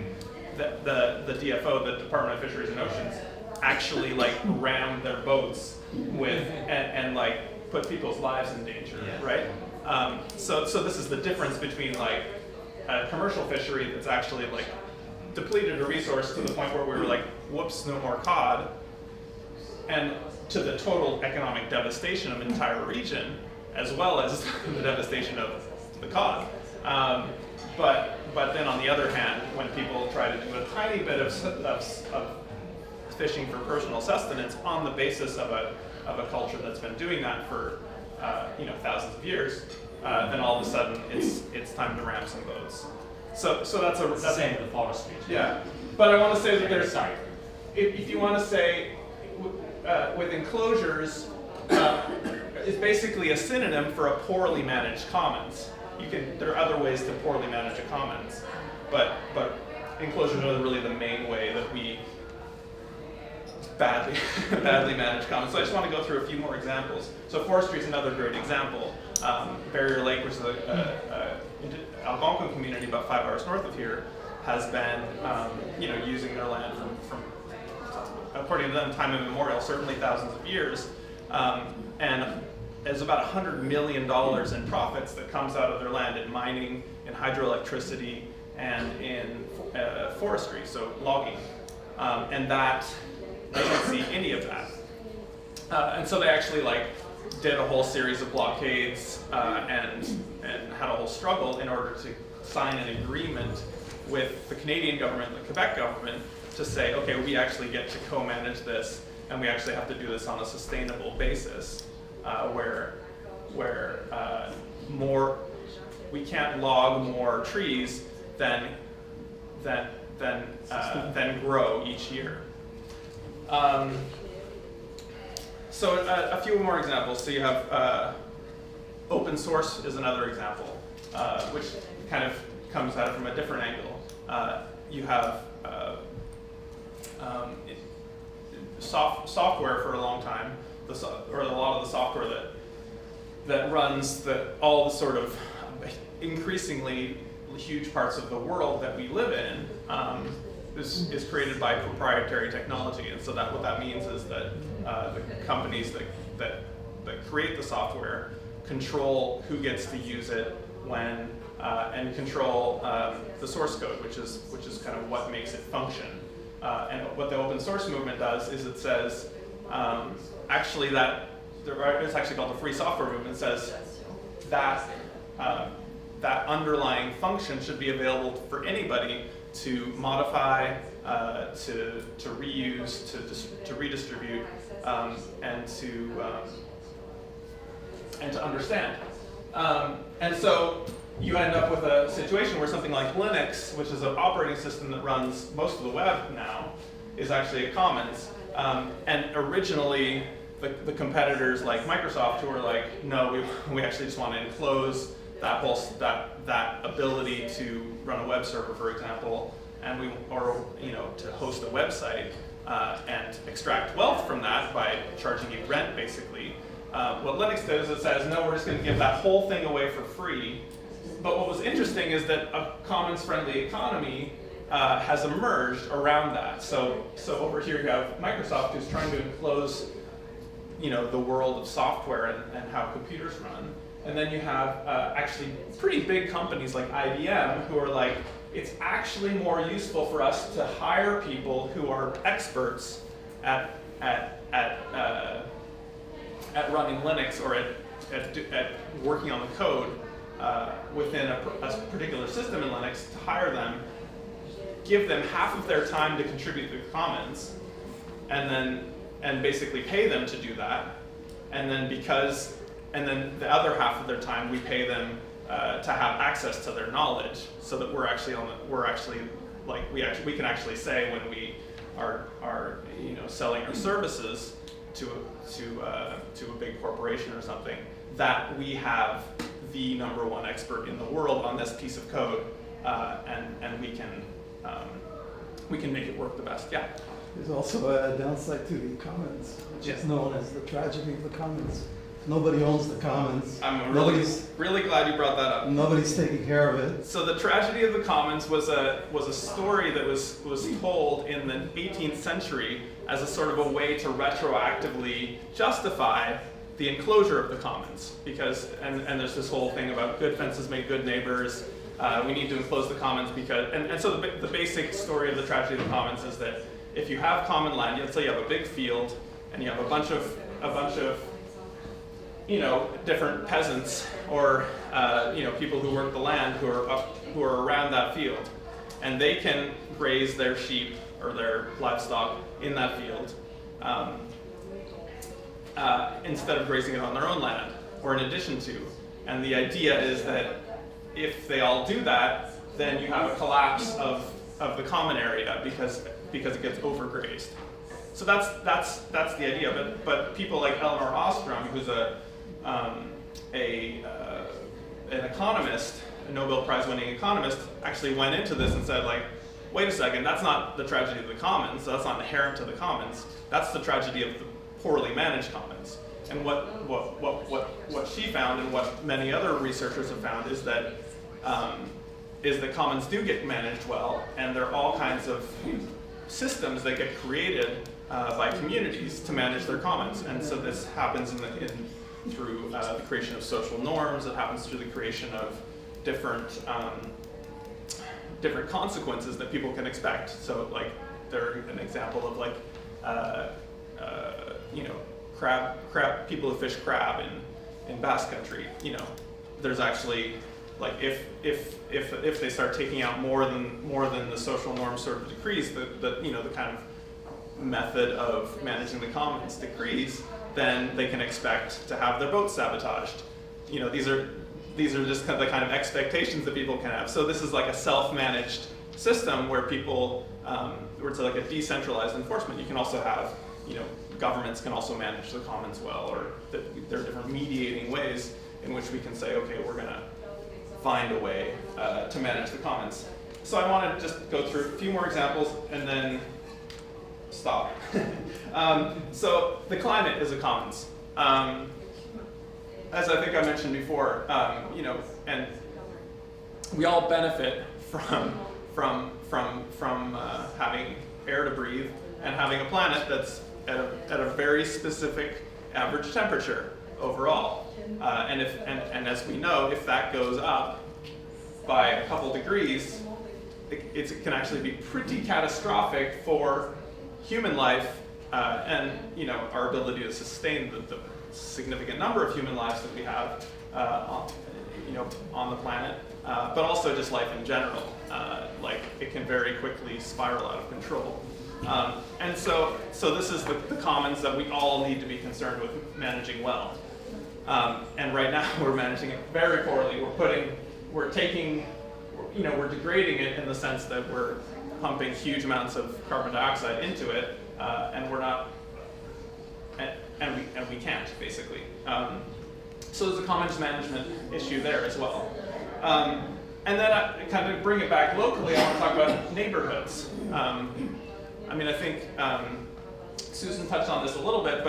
H: the DFO, the Department of Fisheries and Oceans, actually like rammed their boats with and like put people's lives in danger, right? So this is the difference between like a commercial fishery that's actually like depleted a resource to the point where we were like, whoops, no more cod, and to the total economic devastation of an entire region, as well as the devastation of the cod. But then on the other hand, when people try to do a tiny bit of fishing for personal sustenance on the basis of a culture that's been doing that for thousands of years, then all of a sudden it's time to ram some boats. So that's
F: the same with the forestry.
H: Yeah, but I want to say that there's,
F: Sorry.
H: if you want to say with enclosures, is basically a synonym for a poorly managed commons. There are other ways to poorly manage a commons, but enclosures are really the main way that we badly manage commons. So I just want to go through a few more examples. So forestry is another great example. Barrier Lake, which is a Algonquin community about 5 hours north of here, has been using their land from according to them, time immemorial, certainly thousands of years, and there's about $100 million in profits that comes out of their land in mining, in hydroelectricity, and in forestry, so logging, and that they don't see any of that, and so they actually did a whole series of blockades and had a whole struggle in order to sign an agreement with the Canadian government, the Quebec government, to say, okay, we actually get to co-manage this, and we actually have to do this on a sustainable basis, where we can't log more trees than grow each year. So a few more examples. So you have open source is another example, which kind of comes at it from a different angle. You have software for a long time, or a lot of the software that runs all the sort of increasingly huge parts of the world that we live in is created by proprietary technology. And so what that means is that the companies that create the software control who gets to use it, when, and control the source code, which is kind of what makes it function. And what the open source movement does is it says, actually it's actually called the free software movement, says that that underlying function should be available for anybody to modify, to reuse, to redistribute, and to understand. And so you end up with a situation where something like Linux, which is an operating system that runs most of the web now, is actually a commons. And originally, the competitors like Microsoft, who were like, no, we actually just want to enclose that ability to run a web server, for example, and to host a website and extract wealth from that by charging you rent, basically. What Linux does is it says, no, we're just going to give that whole thing away for free. But what was interesting is that a commons-friendly economy has emerged around that. So over here you have Microsoft, who's trying to enclose, the world of software and how computers run. And then you have actually pretty big companies like IBM who are like, it's actually more useful for us to hire people who are experts at running Linux or at working on the code within a particular system in Linux, to hire them, give them half of their time to contribute to the commons, and basically pay them to do that, and then the other half of their time we pay them to have access to their knowledge, so that we can actually say when we are selling our services to a big corporation or something, that we have the #1 expert in the world on this piece of code, and we can make it work the best. Yeah.
D: There's also a downside to the commons, which
H: Yes.
D: is known as the tragedy of the commons. Nobody owns the commons.
H: I'm
D: Nobody's
H: really glad you brought that up.
D: Nobody's taking care of it.
H: So the tragedy of the commons was a story that was told in the 18th century as a sort of a way to retroactively justify the enclosure of the commons, because and there's this whole thing about good fences make good neighbors. We need to enclose the commons because and so the basic story of the tragedy of the commons is that if you have common land, let's say you have a big field and you have a bunch of different peasants or people who work the land who are around that field, and they can graze their sheep or their livestock in that field instead of grazing it on their own land or in addition to. And the idea is that if they all do that, then you have a collapse of the common area because it gets overgrazed. So that's the idea. But people like Elinor Ostrom, who's an economist, a Nobel Prize winning economist, actually went into this and said, like, wait a second, that's not the tragedy of the commons, that's not inherent to the commons, that's the tragedy of the poorly managed commons. And what she found, and what many other researchers have found, is that commons do get managed well, and there are all kinds of systems that get created by communities to manage their commons. And so this happens through the creation of social norms. It happens through the creation of different consequences that people can expect. So, like, they're an example of crab. People who fish crab in Basque Country. There's actually, like, if they start taking out more than the social norm sort of decrees, the kind of method of managing the commons decrees, then they can expect to have their boats sabotaged. These are just kind of the kind of expectations that people can have. So this is like a self-managed system where people, where it's like a decentralized enforcement, you can also have, governments can also manage the commons well, or there are different mediating ways in which we can say, okay, we're going to find a way to manage the commons. So I want to just go through a few more examples and then stop. So the climate is a commons. As I think I mentioned before, and we all benefit from having air to breathe and having a planet that's at a very specific average temperature overall. And as we know, if that goes up by a couple degrees, it can actually be pretty catastrophic for human life and our ability to sustain the significant number of human lives that we have on the planet, but also just life in general. Like it can very quickly spiral out of control. And so this is the commons that we all need to be concerned with managing well. And right now we're managing it very poorly. We're degrading it in the sense that we're pumping huge amounts of carbon dioxide into it, and we're not, and we can't basically. So there's a commons management issue there as well. And then I kind of bring it back locally. I want to talk about neighborhoods. I think Susan touched on this a little bit,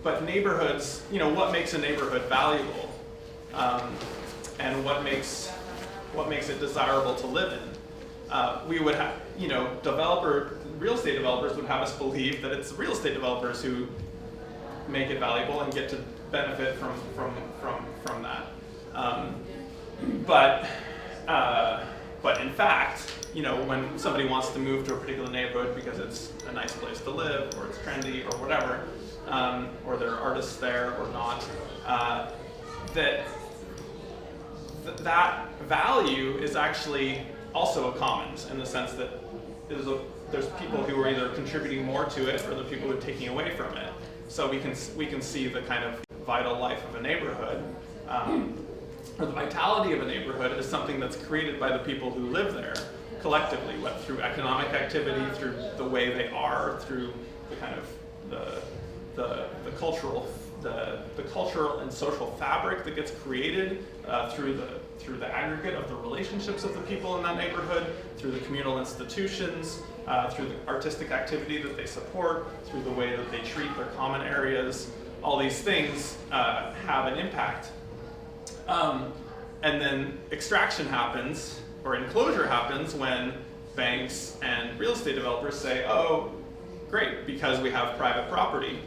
H: but neighborhoods, what makes a neighborhood valuable, and what makes it desirable to live in? We would have, real estate developers would have us believe that it's real estate developers who make it valuable and get to benefit from that. But in fact, when somebody wants to move to a particular neighborhood because it's a nice place to live, or it's trendy, or whatever, or there are artists there or not, that value is actually also a commons in the sense that there's people who are either contributing more to it or the people who are taking away from it. So we can see the kind of vital life of a neighborhood, or the vitality of a neighborhood is something that's created by the people who live there collectively, through economic activity, through the way they are, through the kind of the cultural and social fabric that gets created through the aggregate of the relationships of the people in that neighborhood, through the communal institutions, through the artistic activity that they support, through the way that they treat their common areas. All these things have an impact. And then extraction happens, or enclosure happens, when banks and real estate developers say, oh, great, because we have private property,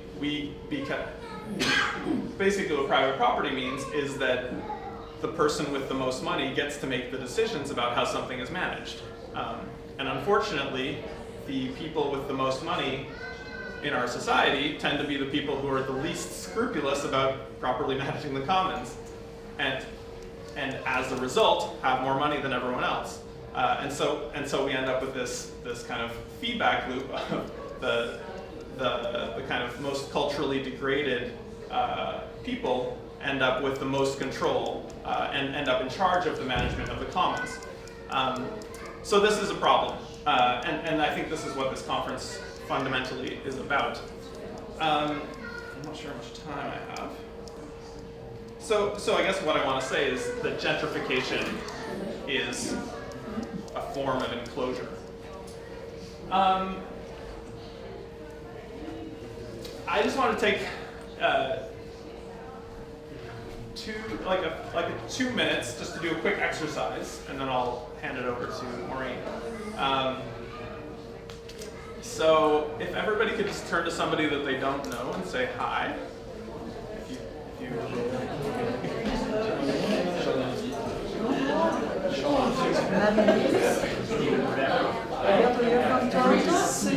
H: basically what private property means is that the person with the most money gets to make the decisions about how something is managed. And unfortunately, the people with the most money in our society tend to be the people who are the least scrupulous about properly managing the commons, and as a result, have more money than everyone else. And so we end up with this kind of feedback loop of the kind of most culturally degraded people end up with the most control and end up in charge of the management of the commons. So this is a problem, and I think this is what this conference fundamentally is about. I'm not sure how much time I have. So I guess what I want to say is that gentrification is a form of enclosure. I just want to take 2 minutes just to do a quick exercise, and then I'll hand it over to Maureen. So if everybody could just turn to somebody that they don't know and say hi.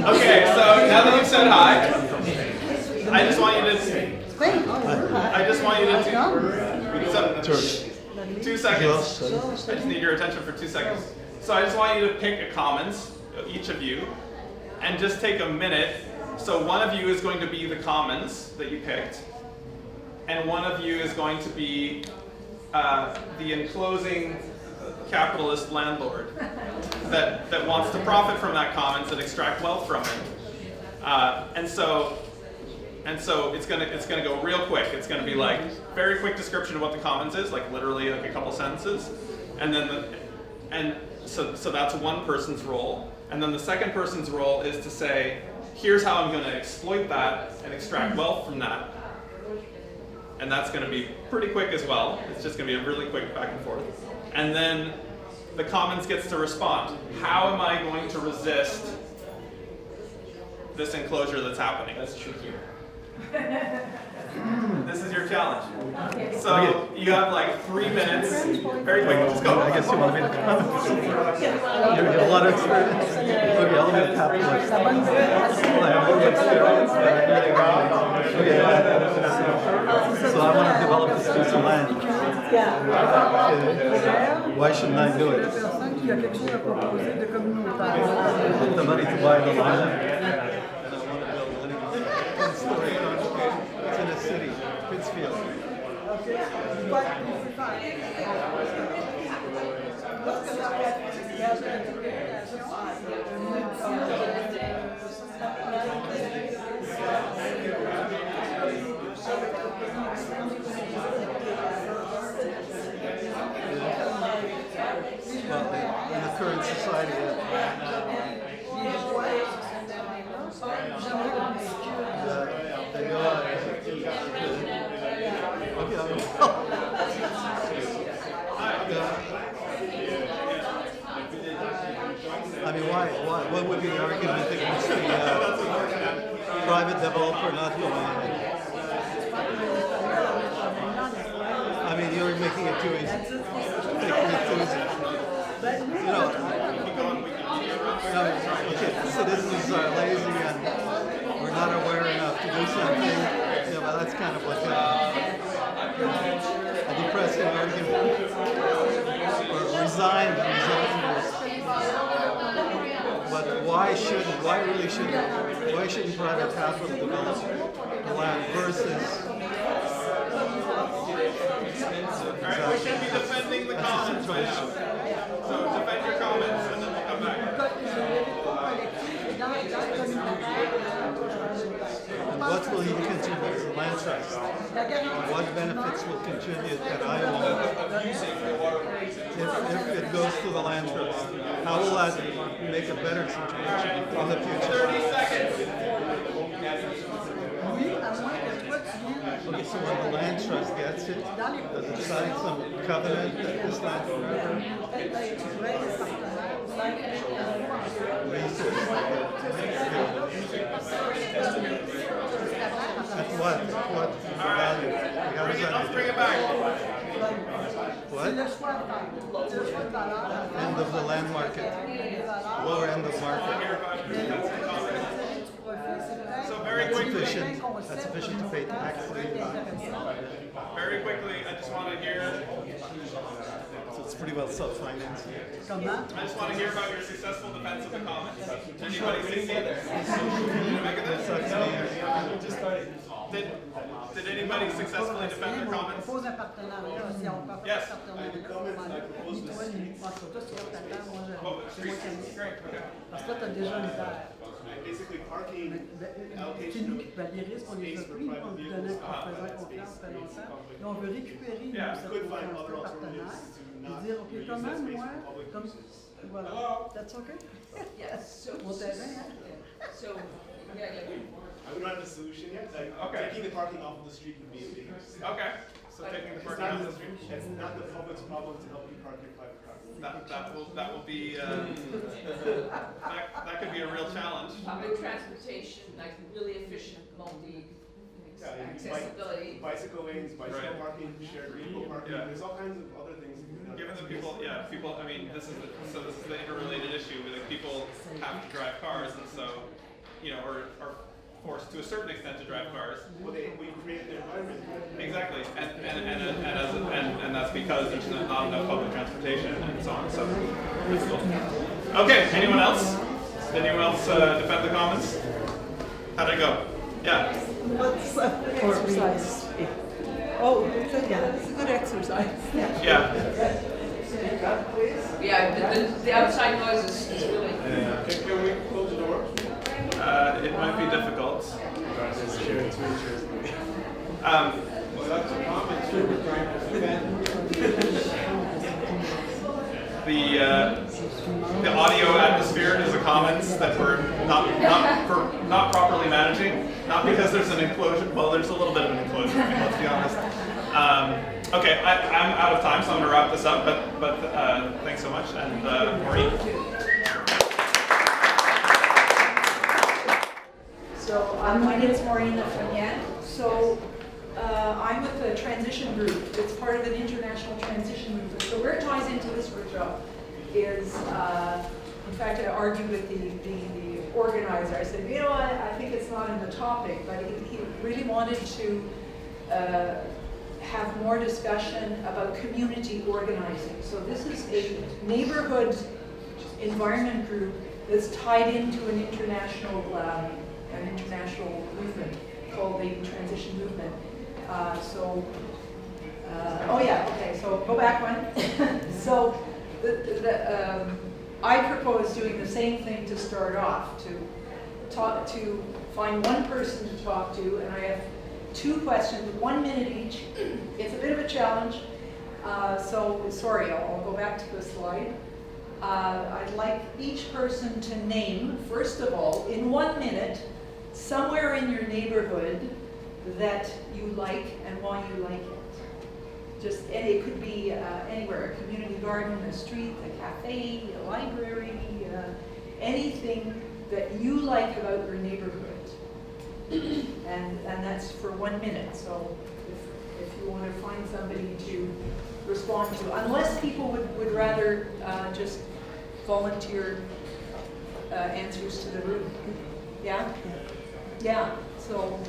H: Okay, so now that you've said hi, I just want you to 2 seconds. I just need your attention for 2 seconds. So I just want you to pick a commons, each of you, and just take a minute. So one of you is going to be the commons that you picked, and one of you is going to be the enclosing, capitalist landlord that wants to profit from that commons and extract wealth from it. And so it's gonna go real quick. It's gonna be like very quick description of what the commons is, like literally like a couple sentences, and then so that's one person's role. And then the second person's role is to say, here's how I'm gonna exploit that and extract wealth from that. And that's gonna be pretty quick as well. It's just gonna be a really quick back and forth. And then the commons gets to respond. How am I going to resist this enclosure that's happening? That's trickier. This is your challenge. So you have like 3 minutes. Very quick, just go.
D: I guess you want me to comment. You have a lot of experience. Okay, I'll be a capitalist. Well, I have a lot of experience, but I really so I want to develop this piece of land. Why shouldn't I do it? With the money to buy the land. It's in a city, Pittsfield. Well, in the current society, I mean, why? What would be the argument against the private developer not going in? I mean, you're making it too easy. Making it too easy. You know, okay, citizens are lazy and we're not aware enough to do something. Yeah, but that's kind of like a depressing argument. Or resigned. But why shouldn't private capital develop the land versus?
H: Alright, we should be defending the commons right now. So defend your comments and then we'll come back.
D: And what will you contribute to land trust? What benefits will contribute that I want if it goes to the land trust? How will that make a better situation in the future?
H: 30 seconds.
D: Okay, so when the land trust gets it, does it sign some covenant that this land forever? At what value?
H: Let's bring it back.
D: What? End of the land market. Lower end of market.
H: So very quickly.
D: That's sufficient to pay taxes.
H: Very quickly, I just want to hear.
D: So it's pretty well self-financed.
H: I just want to hear about your successful defense of the commons. Anybody succeed? Did anybody successfully defend their commons? Yes. Great. Okay.
I: Basically, parking allocation
E: les risques, on les a pris, on nous donnait, on faisait confiance très longtemps. Et on veut récupérer cette confiance partenaire et dire, OK, comment moi, comme, voilà, that's okay?
J: Yes,
E: Mon terrain,
J: so, yeah.
I: I would not have a solution yet. Like, taking the parking off of the street would be a big.
H: Okay. So taking the
I: It's
H: parking
I: not
H: off
I: the
H: the street.
I: It's not the public's problem to help you park your private car.
H: That will be that could be a real challenge.
J: Public transportation, like really efficient, accessibility.
I: Bicycle lanes, bicycle parking, shared vehicle parking. There's all kinds of other things.
H: Given that people, I mean, this is the interrelated issue where like, people have to drive cars, and so, are forced to a certain extent to drive cars.
I: Well, we created the environment.
H: Exactly, and that's because there's not enough public transportation and so on. So, that's cool. Okay, anyone else? Did anyone else defend the commons? How'd it go? Yeah.
E: What's exercise? Oh, yeah, it's a good exercise.
H: Yeah.
E: please.
J: Yeah, the outside noise is really.
C: Can we close the door?
H: It might be difficult.
C: Well, that's a comment too, we're trying to defend.
H: The audio atmosphere is a commons that we're not properly managing. Not because there's an implosion. Well, there's a little bit of an implosion. I mean, let's be honest. Okay, I'm out of time, so I'm going to wrap this up. But thanks so much, and Maureen.
K: So my name is Maureen Lafreniere. So I'm with the transition group. It's part of an international transition movement. So where it ties into this workshop is, in fact, I argued with the organizer. I said, you know, I think it's not in the topic, but he really wanted to have more discussion about community organizing. So this is a neighborhood environment group that's tied into an international movement called the Transition Movement. Oh yeah, okay, so go back one. So I propose doing the same thing to start off, to find one person to talk to, and I have 2 questions, 1 minute each. It's a bit of a challenge, so sorry, I'll go back to the slide. I'd like each person to name, first of all, in 1 minute, somewhere in your neighborhood that you like and why you like it. Just it could be anywhere, a community garden, a street, a cafe, a library, anything that you like about your neighborhood. And that's for 1 minute. So if you want to find somebody to respond to, unless people would rather just volunteer answers to the room. Yeah? Yeah, so.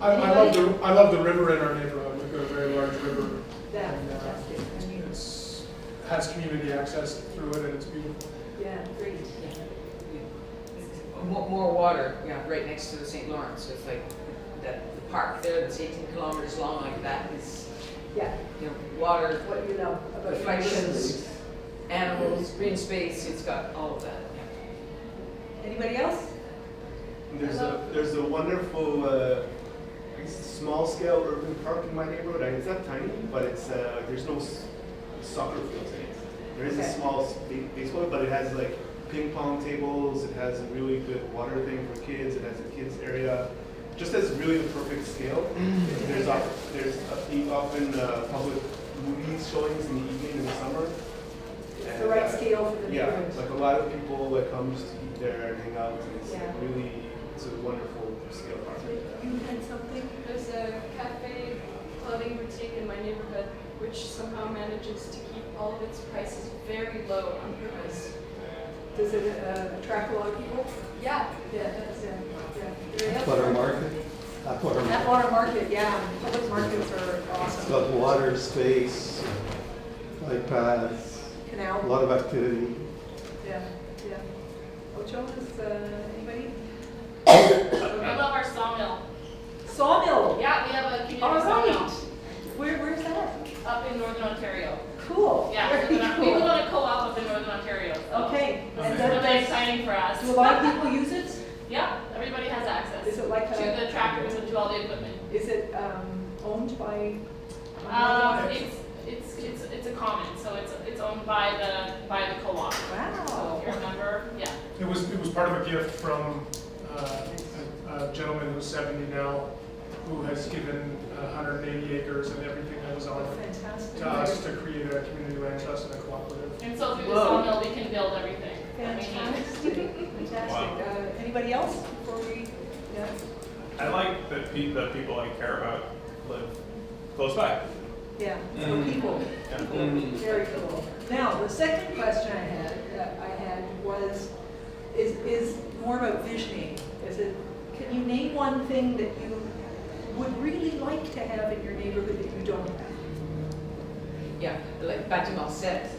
L: I love the river in our neighborhood. We've got a very large river.
K: Yeah,
L: and,
K: fantastic. I mean,
L: has community access through it, and it's beautiful.
K: yeah, great.
J: More water, yeah, right next to the St. Lawrence. So it's like the park there that's 18 kilometers long, like that is,
K: Yeah,
J: you know, water,
K: what do you know about
J: reflections, animals, green space. It's got all of that. Yeah.
K: Anybody else?
I: There's a wonderful small scale urban park in my neighborhood. It's not tiny, but it's there's no soccer fields in it. There is a small baseball, but it has like ping pong tables. It has a really good water thing for kids. It has a kids area. Just has really the perfect scale. There's often public movies showings in the evening in the summer.
K: It's the right scale for the neighborhood.
I: Yeah, like a lot of people like come just to eat there and hang out. And it's
K: Yeah.
I: really, it's a wonderful scale park.
K: You had something?
M: There's a cafe clothing boutique in my neighborhood which somehow manages to keep all of its prices very low on purpose.
K: Does it attract a lot of people?
M: Yeah.
K: Yeah, it does, yeah.
D: Atwater Market.
K: Atwater Market, yeah. Public markets are awesome.
D: It's got water, space, bike paths,
K: Canal.
D: a lot of activity.
K: Yeah, yeah. Ocho, is anybody?
M: I love our sawmill.
K: Sawmill.
M: Yeah, we have a community
K: All
M: sawmill
K: right. Where's that?
M: up in Northern Ontario.
K: Cool.
M: Yeah,
K: Very
M: we live
K: cool.
M: on a co-op up in Northern Ontario. So
K: Okay.
M: It's
K: And
M: really
K: does,
M: exciting for us.
K: do a lot of people use it?
M: Yeah, everybody has access
K: Is it like
M: to the tractors and to all the equipment.
K: Is it owned by?
M: It's a common, so it's owned by the co-op.
K: Wow.
M: So if you're a member, yeah.
L: It was part of a gift from a gentleman who's 70 now, who has given 180 acres and everything that was on it
K: Fantastic.
L: to us to create a community land trust and a cooperative.
M: And so through the sawmill, we can build everything that we need.
K: Fantastic. Fantastic.
H: Wow.
K: Anybody else before we? Yeah.
H: I like that the people I care about live close by.
K: Yeah. So people. Very cool. Now the second question I had was is more about visioning. Can you name one thing that you would really like to have in your neighborhood that you don't have?
J: Yeah, like Bâtiment Set.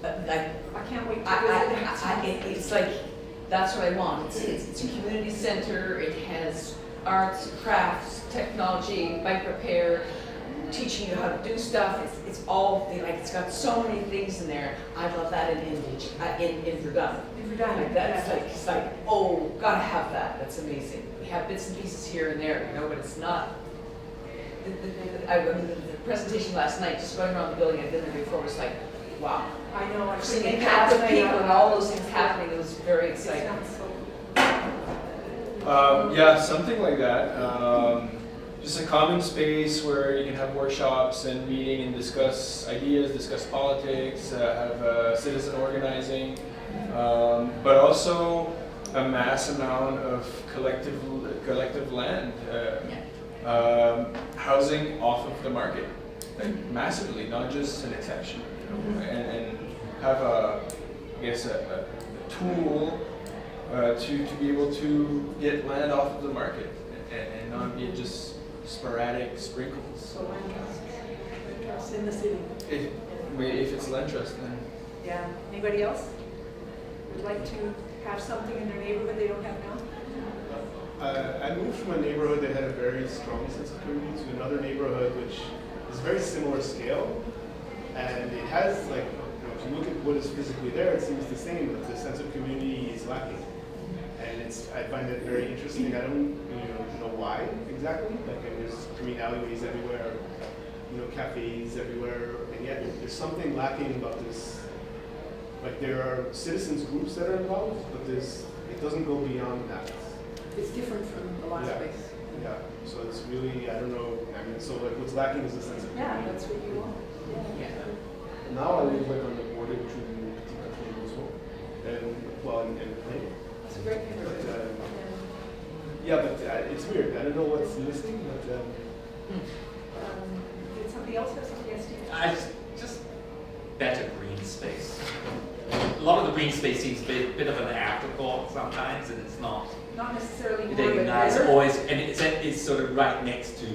J: Like
K: I can't wait to visit it.
J: it's like, that's what I want. It's a community center. It has arts, crafts, technology, bike repair, teaching you how to do stuff. It's all, it's got so many things in there. I love that in Verdun. Like that's like, it's like, oh, gotta have that. That's amazing. We have bits and pieces here and there, but it's not. The presentation last night, just going around the building, I'd been there before, was like, wow.
K: I know. I've seen
J: Seeing a pack of people and all those things happening, it was very exciting.
N: Yeah, something like that. Just a common space where you can have workshops and meeting and discuss ideas, discuss politics, have citizen organizing, but also a mass amount of collective land, housing off of the market, like massively, not just an exception, and have I guess a tool to be able to get land off of the market and not be just sporadic sprinkles.
K: So land trust in the city.
N: If it's land trust, then.
K: Yeah. Anybody else would like to have something in their neighborhood they don't have now?
I: I moved from a neighborhood that had a very strong sense of community to another neighborhood which is very similar scale, and it has like, if you look at what is physically there, it seems the same, but the sense of community is lacking. And I find it very interesting. I don't know why exactly. Like, there's green alleyways everywhere, cafes everywhere, and yet there's something lacking about this. Like, there are citizens groups that are involved, but it doesn't go beyond that.
K: It's different from the last place.
I: Yeah. So it's really, I don't know. I mean, so like what's lacking is a sense of community.
K: Yeah, that's what you want. Yeah.
I: Now I live like on the border between and Plain.
K: It's a great neighborhood.
I: Yeah, but it's weird. I don't know what's missing, but.
K: Did somebody else have something else to
F: Just better green space. A lot of the green space seems a bit of an afterthought sometimes, and it's not.
K: Not necessarily
F: They nice always, and it's sort of right next to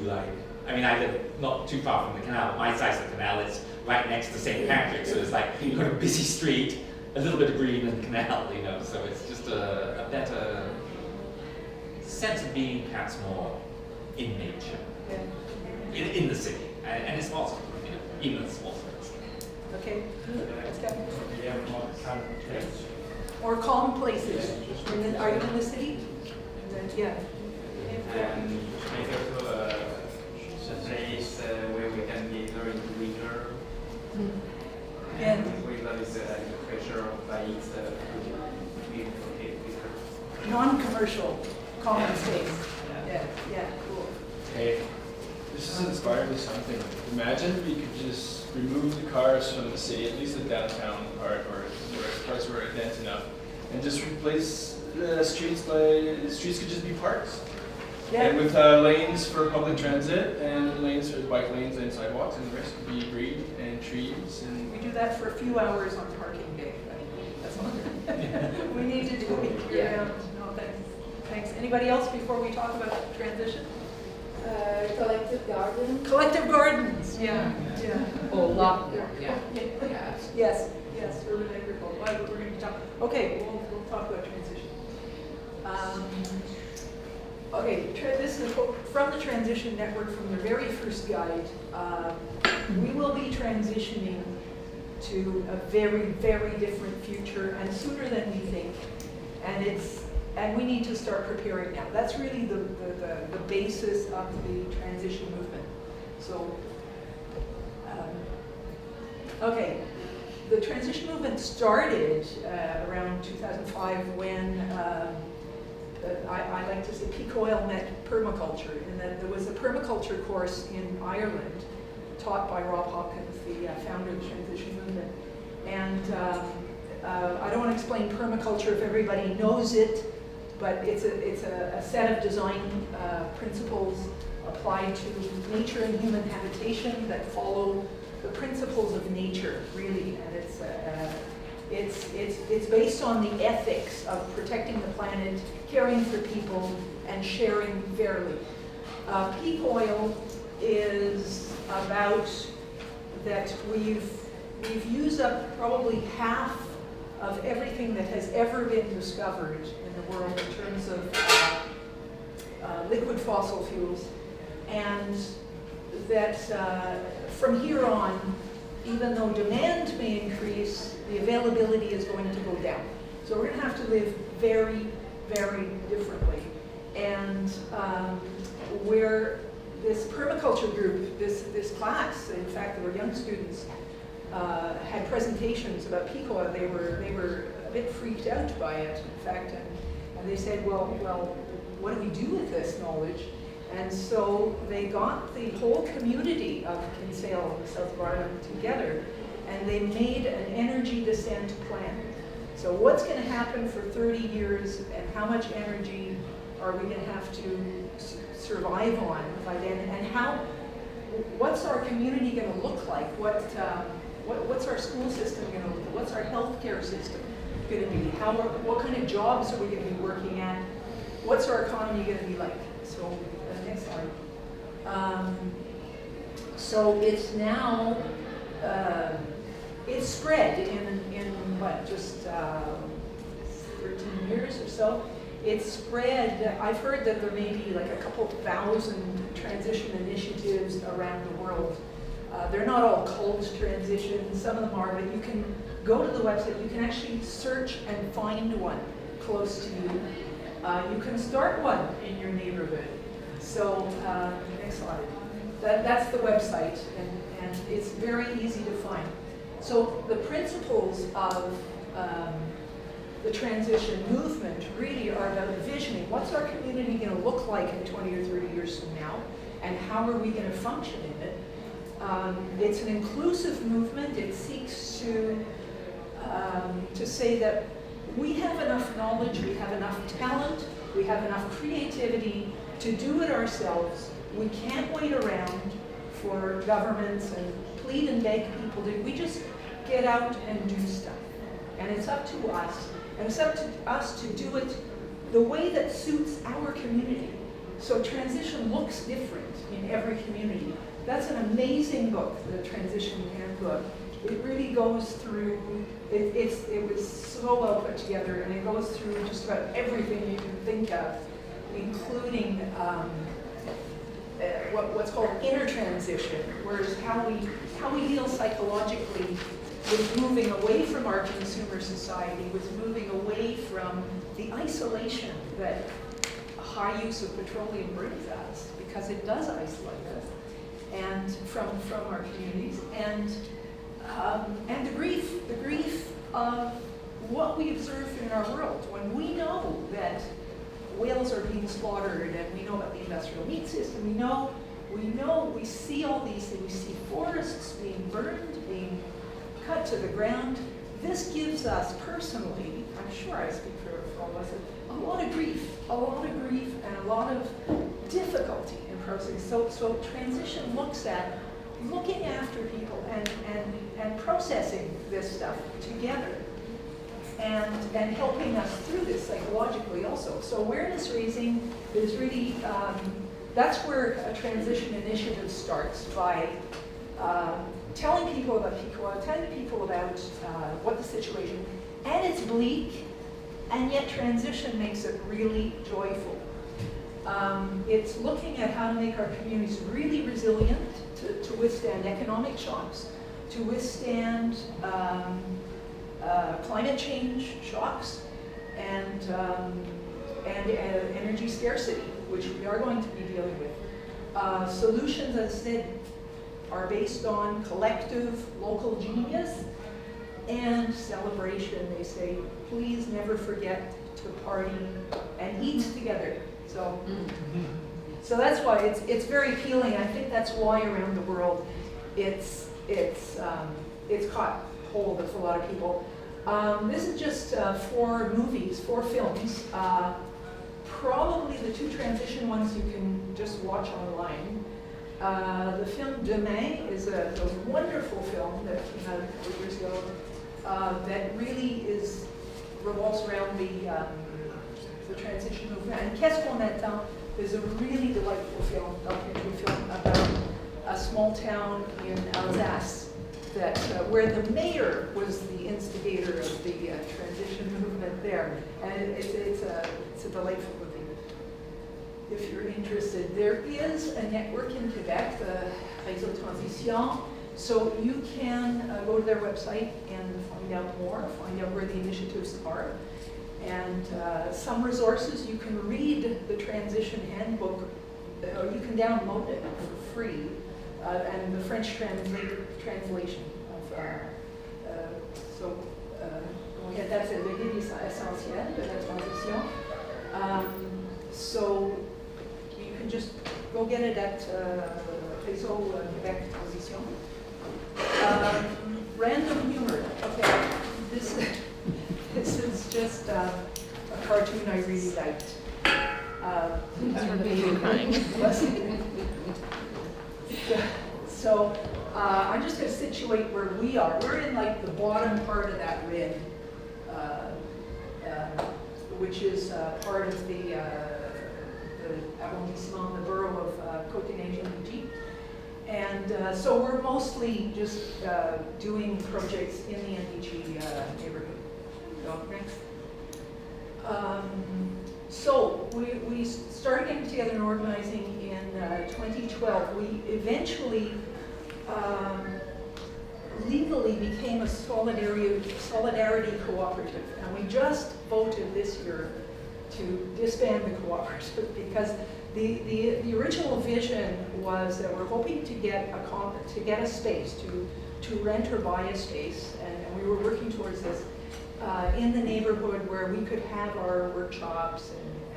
F: I live not too far from the canal. But my side of the canal is right next to St. Patrick's, so it's like you've got a busy street, a little bit of green in the canal, So it's just a better sense of being perhaps more in nature, in the city, and it's also even in small cities.
K: Okay. Or calm places. Are you in the city? Yeah.
O: And maybe also a place where we can gather in the winter. And we love is the pressure of bikes.
K: Non-commercial common space. Yeah, cool.
N: Hey, this has inspired me something. Imagine we could just remove the cars from the city, at least the downtown part, or parts where it's dense enough, and just replace the streets could just be parks.
K: Yeah.
N: And with lanes for public transit and lanes for bike lanes and sidewalks, and the rest could be green and trees. And
K: we do that for a few hours on parking day. That's all. We need to do it year-round. No, thanks. Anybody else before we talk about transition?
M: Collective gardens.
K: Collective gardens. Yeah.
J: Oh, a lot more. Yeah.
K: Yes. Urban agriculture. Well, we're going to talk. Okay, we'll talk about transition. Okay, this is from the Transition Network, from the very first guide. We will be transitioning to a very, very different future, and sooner than we think. And we need to start preparing now. That's really the basis of the transition movement. So, okay. The transition movement started around 2005 when I like to say peak oil met permaculture, and then there was a permaculture course in Ireland taught by Rob Hopkins, the founder of the transition movement. And I don't want to explain permaculture if everybody knows it, but it's a set of design principles applied to nature and human habitation that follow the principles of nature, really, and it's based on the ethics of protecting the planet, caring for people, and sharing fairly. Peak oil is about that we've used up probably half of everything that has ever been discovered in the world in terms of liquid fossil fuels, and that from here on, even though demand may increase, the availability is going to go down. So we're going to have to live very, very differently. And where this permaculture group, this class, in fact, there were young students, had presentations about Picoa. They were a bit freaked out by it, in fact, and they said, well, what do we do with this knowledge? And so they got the whole community of Kinsale and the South of Ireland together, and they made an energy descent plan. So what's going to happen for 30 years, and how much energy are we going to have to survive on by then, and what's our community going to look like? What's our school system going to look like? What's our healthcare system going to be? What kind of jobs are we going to be working at? What's our economy going to be like? So, next slide. So it's now, it's spread in what, just 13 years or so. It's spread. I've heard that there may be like a couple thousand transition initiatives around the world. They're not all called transition, some of them are, but you can go to the website, you can actually search and find one close to you. You can start one in your neighborhood. So, next slide. That's the website, and it's very easy to find. So the principles of the transition movement really are about envisioning what's our community going to look like in 20 or 30 years from now, and how are we going to function in it. It's an inclusive movement. It seeks to say that we have enough knowledge, we have enough talent, we have enough creativity to do it ourselves. We can't wait around for governments and plead and beg people to, we just get out and do stuff. And it's up to us. And it's up to us to do it the way that suits our community. So transition looks different in every community. That's an amazing book, the Transition Handbook. It really goes through, it was so well put together, and it goes through just about everything you can think of, including what's called inner transition, whereas how we deal psychologically with moving away from our consumer society, with moving away from the isolation that high use of petroleum brings us, because it does isolate us, and from our communities, and the grief of what we observe in our world. When we know that whales are being slaughtered, and we know about the industrial meat system, we see all these things, we see forests being burned, being cut to the ground. This gives us personally, I'm sure I speak for all of us, a lot of grief, and a lot of difficulty in processing. So transition looks at looking after people and processing this stuff together, and helping us through this psychologically also. So awareness raising is really, that's where a transition initiative starts, by telling people about Picoa, telling people about what the situation, and it's bleak, and yet transition makes it really joyful. It's looking at how to make our communities really resilient to withstand economic shocks, to withstand climate change shocks, and energy scarcity, which we are going to be dealing with. Solutions, as I said, are based on collective local genius and celebration. They say, please never forget to party and eat together. So that's why it's very appealing. I think that's why around the world it's caught hold of a lot of people. This is just 4 movies, 4 films. Probably the 2 transition ones you can just watch online. The film Demain is a wonderful film that came out a couple years ago that really revolves around the transition movement. And Qu'est-ce qu'on attend is a really delightful film, documentary film about a small town in Alsace that where the mayor was the instigator of the transition movement there, and it's a delightful movie. if you're interested. There is a network in Quebec, the Réseau Transition, so you can go to their website and find out more, find out where the initiatives are. And some resources, you can read the transition handbook, or you can download it for free, and the French translation of, so go ahead, that's le guide essentiel de la transition. So you can just go get it at Réseau Québec Transition. Random humor, okay, this is just a cartoon I really liked. So I'm just going to situate where we are. We're in like the bottom part of that rim, which is part of the arrondissement, the borough of Côte-Nez-Jean-Lévis. And so we're mostly just doing projects in the NDG neighborhood. Go next. So we started getting together and organizing in 2012. We eventually legally became a solidarity cooperative, and we just voted this year to disband the cooperative because the original vision was that we're hoping to get a space, to rent or buy a space, and we were working towards this in the neighborhood where we could have our workshops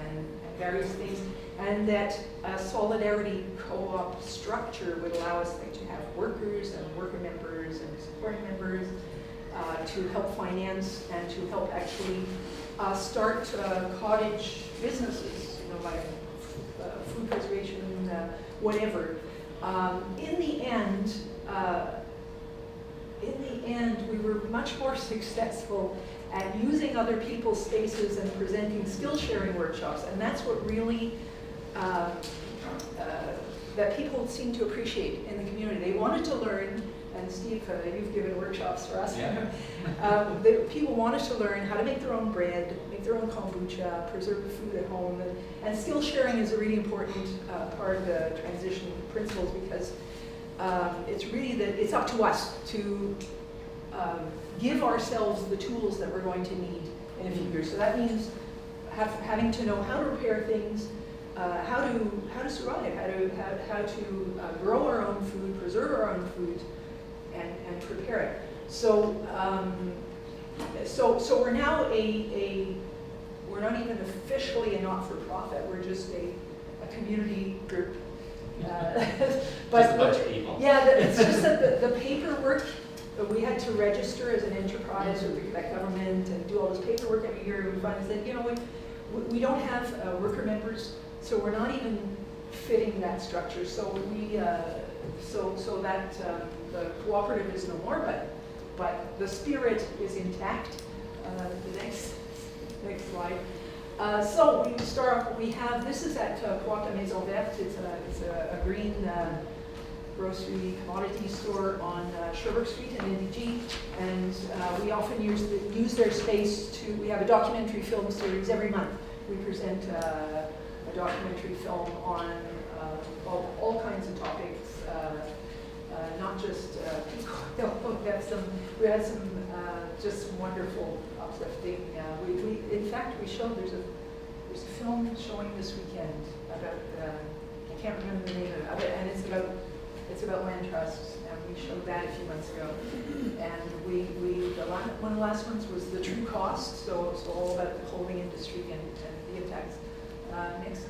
K: and various things, and that a solidarity co-op structure would allow us to have workers and worker members and supporting members to help finance and to help actually start cottage businesses, you know, like food preservation, whatever. In the end, we were much more successful at using other people's spaces and presenting skill sharing workshops, and that's what really that people seem to appreciate in the community. They wanted to learn, and Steve, you've given workshops for us.
F: Yeah.
K: People wanted to learn how to make their own bread, make their own kombucha, preserve the food at home, and skill sharing is a really important part of the transition principles because it's really that it's up to us to give ourselves the tools that we're going to need in a few years. So that means having to know how to repair things, how to survive, how to grow our own food, preserve our own food, and prepare it. So so we're now we're not even officially a not-for-profit. We're just a community group. But
F: just a bunch of people.
K: Yeah, it's just that the paperwork. We had to register as an enterprise with the Quebec government and do all this paperwork every year. We finally said, you know, we don't have worker members, so we're not even fitting that structure. So we, so that the cooperative is no more, but the spirit is intact. The next slide. So we start off. We have this is at Pointe Maison Verte. It's a green grocery commodity store on Sherbrooke Street in NDG, and we often use their space to. We have a documentary film series every month. We present a documentary film on all kinds of topics, not just people. We had some just wonderful uplifting. In fact we showed there's a film showing this weekend about I can't remember the name of it, and it's about land trusts, and we showed that a few months ago. And one of the last ones was the true cost, so it's all about the clothing industry and the impacts. Next.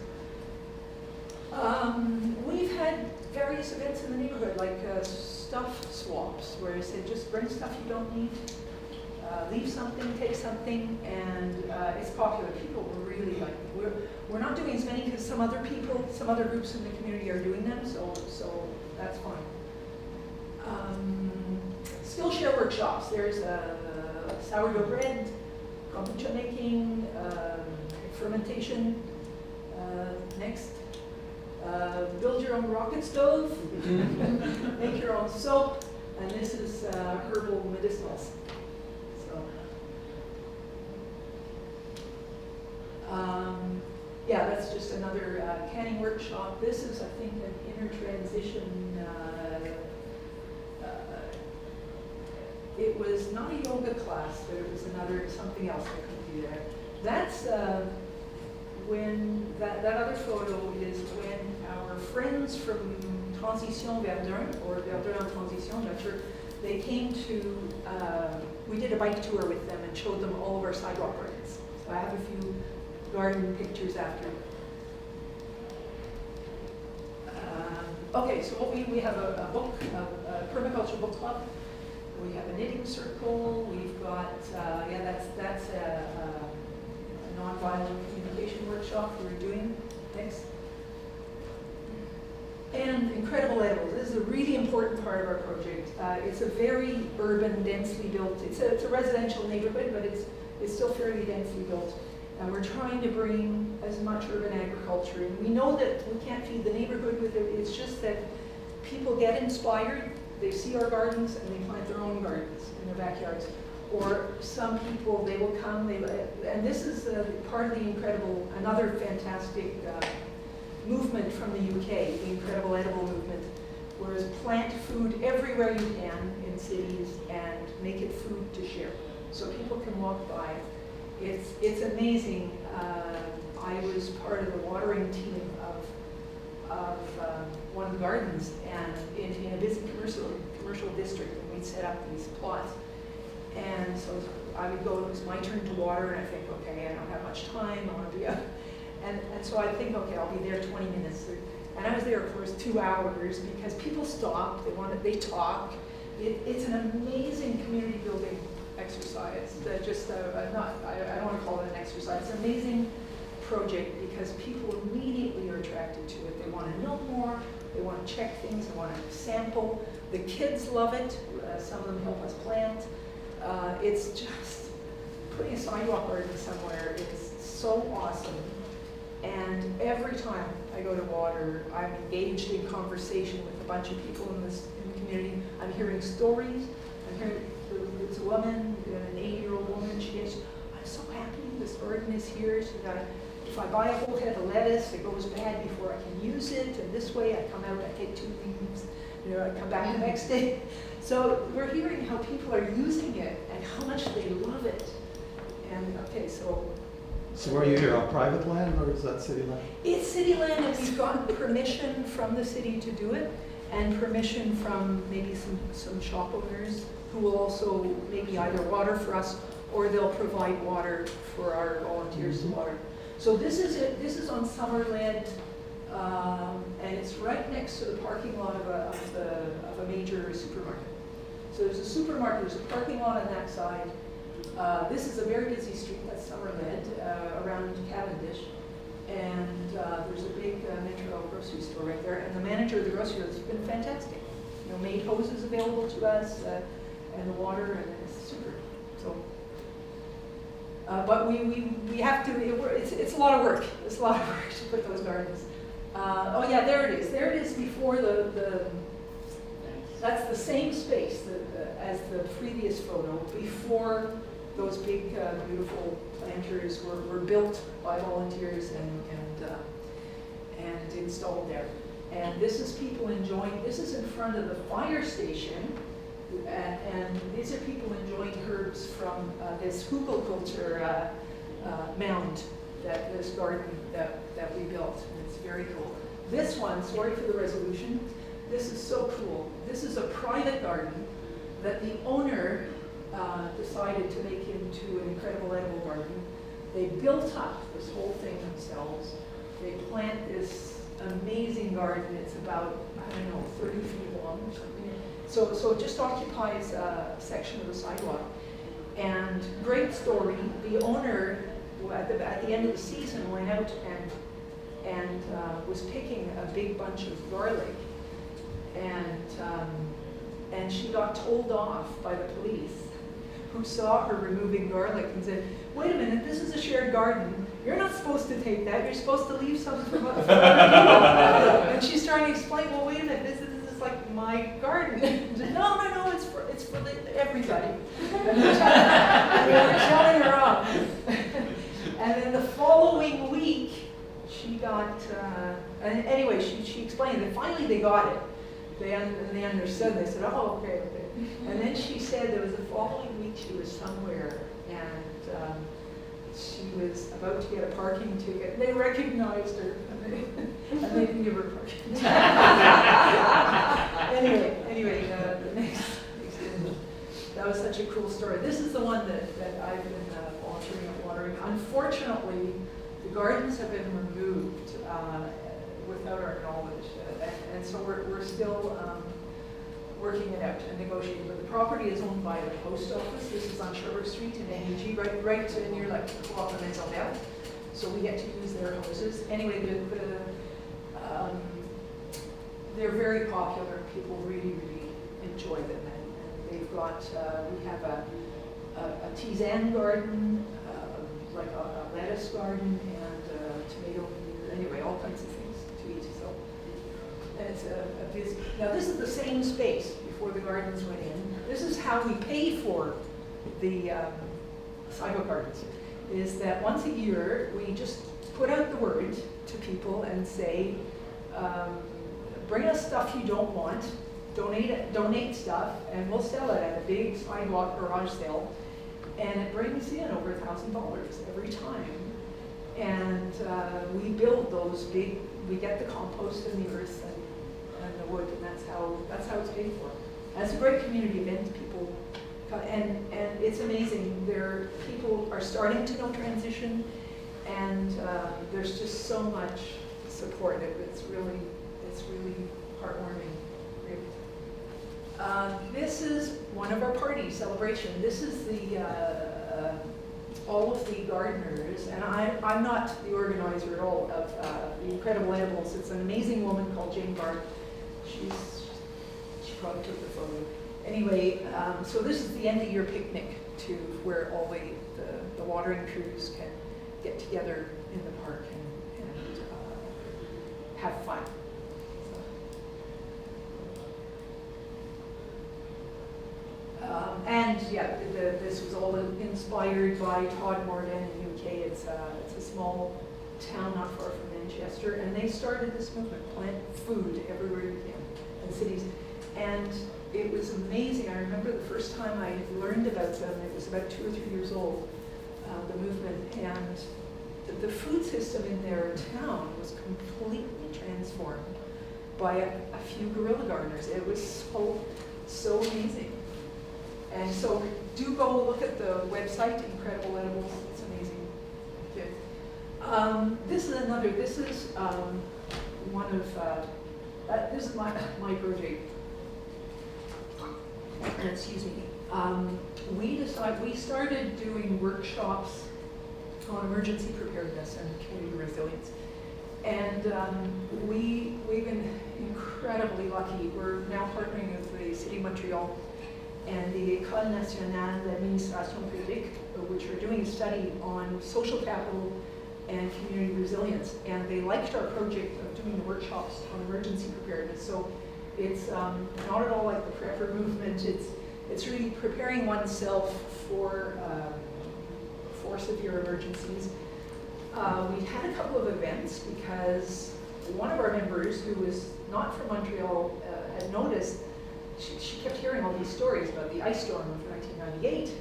K: We've had various events in the neighborhood, like stuff swaps, where you say just bring stuff you don't need, leave something, take something, and it's popular. People really like it. We're not doing as many because some other groups in the community are doing them, so that's fine. Skill share workshops. There's sourdough bread, kombucha making, fermentation. Next. Build your own rocket stove, make your own soap, and this is herbal medicinals. So, yeah, that's just another canning workshop. This is, I think, an inner transition. It was not a yoga class, but it was something else that could be there. That's when, that other photo is when our friends from Transition Verdun, or Verdun en Transition, not sure, they came to, we did a bike tour with them and showed them all of our sidewalk gardens. So I have a few garden pictures after. Okay, so we have a book, a permaculture book club. We have a knitting circle. We've got, yeah, that's a nonviolent communication workshop we were doing. Next. And incredible edibles. This is a really important part of our project. It's a very urban, densely built. It's a residential neighborhood, but it's still fairly densely built. And we're trying to bring as much urban agriculture in. We know that we can't feed the neighborhood with it. It's just that people get inspired. They see our gardens and they plant their own gardens in their backyards. Or some people, they will come, and this is part of the incredible, another fantastic movement from the UK, the Incredible Edible Movement, whereas plant food everywhere you can in cities and make it food to share. So people can walk by. It's amazing. I was part of the watering team of one of the gardens, and in a busy commercial district, and we'd set up these plots. And so I would go, it was my turn to water, and I think, okay, I don't have much time, I want to be up. And so I think, okay, I'll be there 20 minutes. And I was there, of course, 2 hours, because people stop, they talk. It's an amazing community building exercise. That just, I don't want to call it an exercise. It's an amazing project because people immediately are attracted to it. They want to know more, they want to check things, they want to sample. The kids love it. Some of them help us plant. It's just, putting a sidewalk garden somewhere is so awesome. And every time I go to water, I'm engaged in conversation with a bunch of people in the community. I'm hearing stories. I'm hearing, there's a woman, an 80-year-old woman, she goes, I'm so happy this garden is here. She got, if I buy a whole head of lettuce, it goes bad before I can use it. And this way I come out, I take 2 leaves, I come back the next day. So we're hearing how people are using it and how much they love it. And okay, so
D: are you here on private land or is that city land?
K: it's city land, and we've gotten permission from the city to do it, and permission from maybe some shop owners who will also maybe either water for us or they'll provide water for our volunteers to water. So this is it. This is on Summerland, and it's right next to the parking lot of a major supermarket. So there's a supermarket, there's a parking lot on that side. This is a very busy street, that's Summerland, around Cavendish. And there's a big Metro grocery store right there. And the manager of the grocery store has been fantastic. Made hoses available to us, and the water, and it's super. So, but we have to, it's a lot of work. It's a lot of work to put those gardens. Oh yeah, there it is. There it is before that's the same space as the previous photo, before those big, beautiful planters were built by volunteers and installed there. And this is people enjoying, this is in front of the fire station, and these are people enjoying herbs from this hugelkultur mound, this garden that we built, and it's very cool. This one, sorry for the resolution, this is so cool. This is a private garden that the owner decided to make into an incredible edible garden. They built up this whole thing themselves. They plant this amazing garden. It's about, I don't know, 30 feet long or something. So it just occupies a section of the sidewalk. And great story, the owner at the end of the season went out and was picking a big bunch of garlic. And she got told off by the police, who saw her removing garlic and said, wait a minute, this is a shared garden. You're not supposed to take that. You're supposed to leave some for other people. And she's trying to explain, well, wait a minute, this is like my garden. No, it's for everybody. And they were telling her off. And then the following week, anyway, she explained that finally they got it. They understood. They said, oh, okay. And then she said there was the following week she was somewhere, and she was about to get a parking ticket. They recognized her, and they didn't give her a parking ticket. anyway, the next that was such a cool story. This is the one that I've been volunteering at watering. Unfortunately, the gardens have been removed without our knowledge, and so we're still working it out and negotiating. But the property is owned by the post office. This is on Sherbrooke Street in NEG, right near like Co-op and Maisonneuve. So we get to use their hoses. Anyway, they're very popular. People really enjoy them. And they've got, we have a tisane garden, like a lettuce garden, and tomato, anyway, all kinds of things to eat. So and it's a busy. Now this is the same space before the gardens went in. This is how we pay for the sidewalk gardens. Is that once a year we just put out the word to people and say, bring us stuff you don't want, donate stuff, and we'll sell it at a big sidewalk garage sale, and it brings in over $1,000 every time. And we build those big. We get the compost and the earth and the wood, and that's how it's paid for. And it's a great community event. People. And it's amazing. People are starting to know transition, and there's just so much support. It's really heartwarming. Great. This is one of our party celebration. This is all of the gardeners, and I'm not the organizer at all of the Incredible Edibles. It's an amazing woman called Jane Bart. She probably took the photo. Anyway, so this is the end of year picnic where all the watering crews can get together in the park and have fun. And yeah, this was all inspired by Todd Morgan in the UK. It's a small town not far from Manchester, and they started this movement, plant food everywhere you can, in cities. And it was amazing. I remember the first time I learned about them, it was about 2 or 3 years old, the movement, and the food system in their town was completely transformed by a few guerrilla gardeners. It was so amazing. And so do go look at the website, Incredible Edibles. It's amazing. This is one of, this is my project. Excuse me. We started doing workshops on emergency preparedness and community resilience. And we've been incredibly lucky. We're now partnering with the City of Montreal and the École nationale d'administration publique, which are doing a study on social capital and community resilience. And they liked our project of doing the workshops on emergency preparedness. So it's not at all like the prepper movement. It's really preparing oneself for severe emergencies. We had a couple of events because one of our members, who was not from Montreal, had noticed she kept hearing all these stories about the ice storm of 1998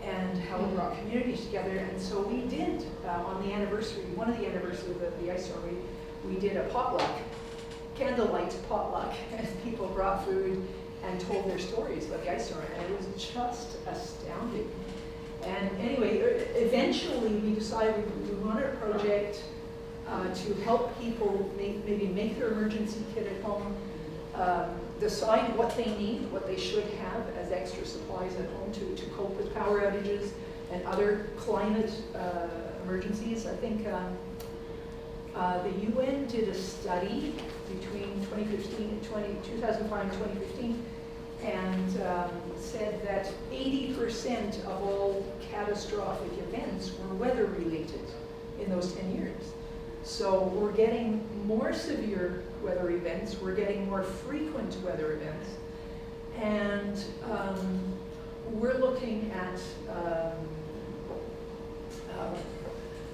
K: and how it brought communities together. And so we did, on the anniversary, one of the anniversaries of the ice storm, we did a potluck, candlelight potluck, and people brought food and told their stories about the ice storm, and it was just astounding. And anyway, eventually we decided we wanted a project to help people maybe make their emergency kit at home, decide what they need, what they should have as extra supplies at home to cope with power outages and other climate emergencies. I think the UN did a study between 2005 and 2015, and said that 80% of all catastrophic events were weather related in those 10 years. So we're getting more severe weather events, we're getting more frequent weather events, and we're looking at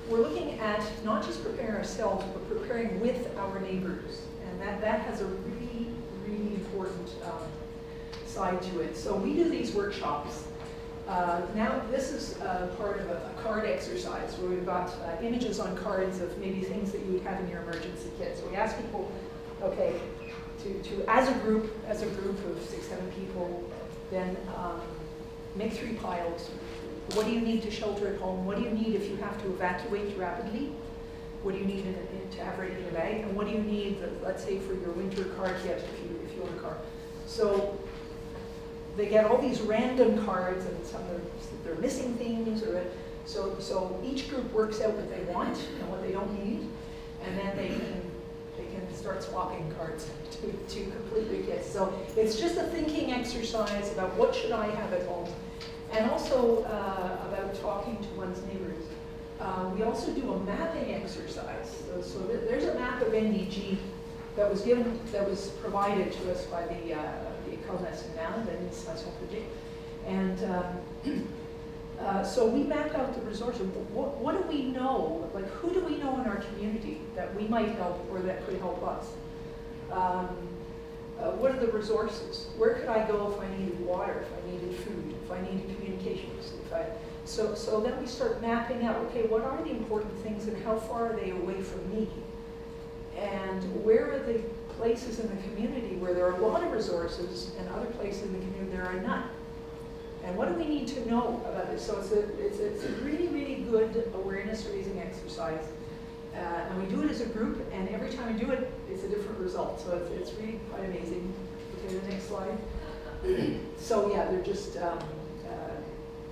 K: we're looking at not just preparing ourselves, but preparing with our neighbors. And that has a really, really important side to it. So we do these workshops. Now this is part of a card exercise where we've got images on cards of maybe things that you would have in your emergency kit. So we ask people, okay, to as a group of 6-7 people, then make 3 piles. What do you need to shelter at home? What do you need if you have to evacuate rapidly? What do you need to have ready in a bag? And what do you need, let's say, for your winter car kit if you own a car? So they get all these random cards, and some they're missing things, so each group works out what they want and what they don't need, and then they can start swapping cards to complete their kits. So it's just a thinking exercise about what should I have at home, and also about talking to one's neighbors. We also do a mapping exercise. So there's a map of NDG that was provided to us by the École nationale, l'administration publique, and so we mapped out the resources. What do we know? Like, who do we know in our community that we might help or that could help us? What are the resources? Where could I go if I needed water, if I needed food, if I needed communications? So then we start mapping out, okay, what are the important things and how far are they away from me? And where are the places in the community where there are a lot of resources and other places in the community there are none? And what do we need to know about this? So it's a really, really good awareness raising exercise. And we do it as a group, and every time we do it, it's a different result. So it's really quite amazing. Okay, the next slide. So yeah, they're just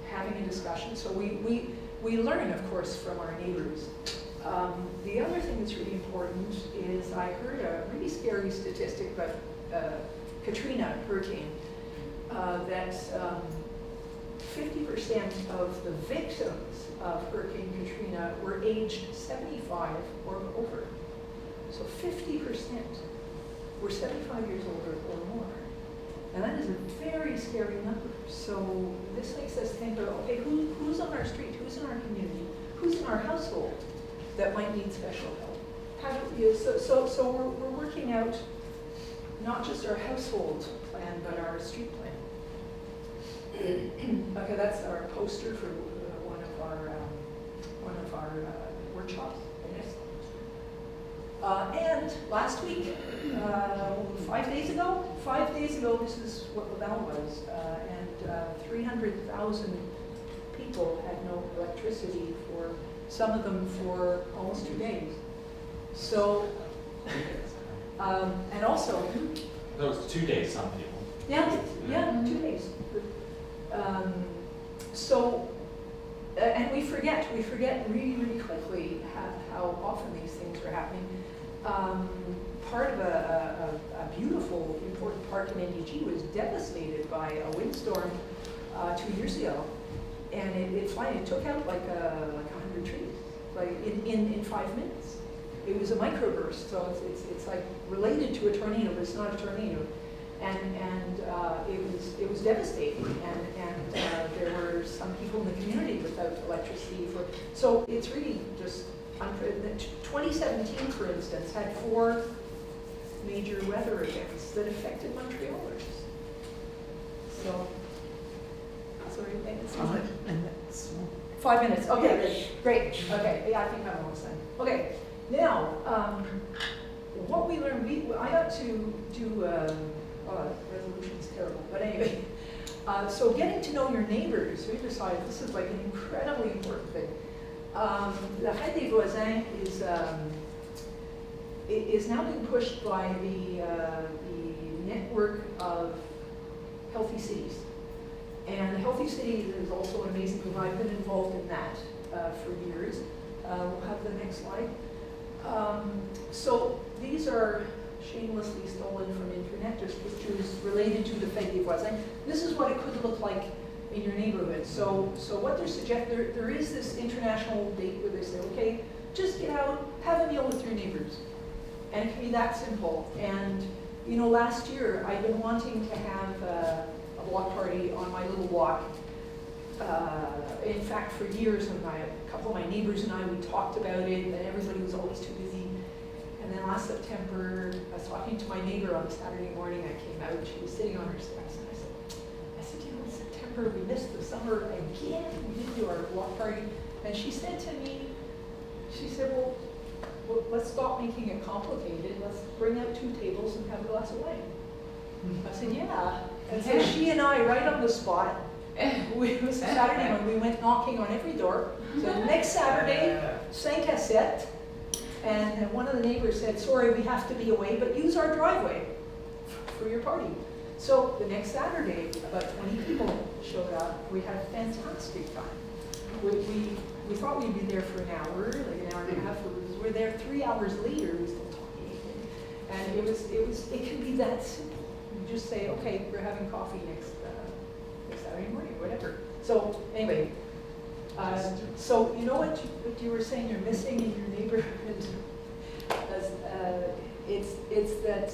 K: having a discussion. So we learn, of course, from our neighbors. The other thing that's really important is I heard a really scary statistic about Katrina hurricane, that 50% of the victims of Hurricane Katrina were aged 75 or over. So 50% were 75 years older or more. And that is a very scary number. So this makes us think about, okay, who's on our street, who's in our community, who's in our household that might need special help? How do we, so we're working out not just our household plan, but our street plan. Okay, that's our poster for one of our workshops. And last week, 5 days ago, this is what Laval was, and 300,000 people had no electricity for, some of them for almost 2 days. So, and also...
F: That was 2 days, some people.
K: Yeah, 2 days. So, and we forget really, really quickly how often these things are happening. Part of a beautiful, important park in NDG was devastated by a windstorm 2 years ago, and it took out like 100 trees, like in 5 minutes. It was a microburst, so it's like related to a tornado, but it's not a tornado. And it was devastating, and there were some people in the community without electricity so it's really just unprecedented. 2017, for instance, had 4 major weather events that affected Montrealers. So, sorry, it's
A: 5 minutes.
K: 5 minutes. Okay, great. Okay, yeah, I think I'm almost done. Okay, now what we learned, I got to do. Resolution's terrible, but anyway. So getting to know your neighbors, we decided this is like an incredibly important thing. La Fête des Voisins is now being pushed by the network of Healthy Cities. And Healthy Cities is also an amazing group. I've been involved in that for years. We'll have the next slide. So these are shamelessly stolen from internet, just pictures related to the Fête des Voisins. This is what it could look like in your neighborhood. So what they're suggesting, there is this international date where they say, okay, just get out, have a meal with your neighbors. And it can be that simple. And you know, last year I've been wanting to have a block party on my little block in fact, for years, and a couple of my neighbors and I, we talked about it, and everybody was always too busy. And then last September, I was talking to my neighbor on Saturday morning. I came out, she was sitting on her steps, and I said, you know, in September, we missed the summer again. We didn't do our block party. And she said to me, she said, well, let's stop making it complicated. Let's bring out 2 tables and have a glass of wine. I said, yeah. And so she and I, right on the spot, it was Saturday when we went knocking on every door. So next Saturday, 5 à 7, and one of the neighbors said, sorry, we have to be away, but use our driveway for your party. So the next Saturday, about 20 people showed up. We had a fantastic time. We thought we'd be there for an hour, like an hour and a half. We were there 3 hours later, we still talking. And it can be that simple. You just say, okay, we're having coffee next Saturday morning, whatever. So anyway, so you know what you were saying you're missing in your neighborhood? It's that.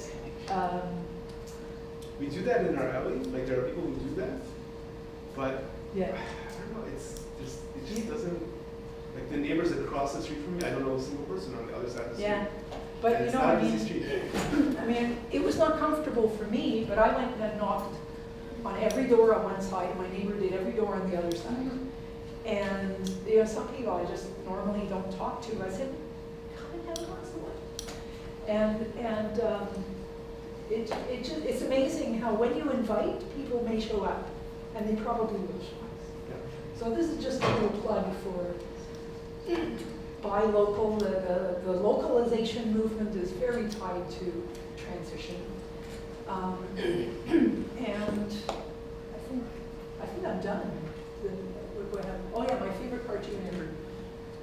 I: We do that in our alley. Like there are people who do that, but
K: yeah.
I: I don't know. It just doesn't. Like the neighbors across the street from me, I don't know a single person on the other side of the street.
K: Yeah, but
I: and
K: you know,
I: it's not a busy street.
K: I mean, it was not comfortable for me, but I went and knocked on every door on one side, and my neighbor did every door on the other side. And you know, some people I just normally don't talk to. I said, come and have a glass of wine. And it's amazing how when you invite, people may show up, and they probably will show up.
I: Yeah.
K: So this is just a little plug for buy local. The localization movement is very tied to transition. And I think I'm done. What happened? Oh yeah, my favorite cartoon ever.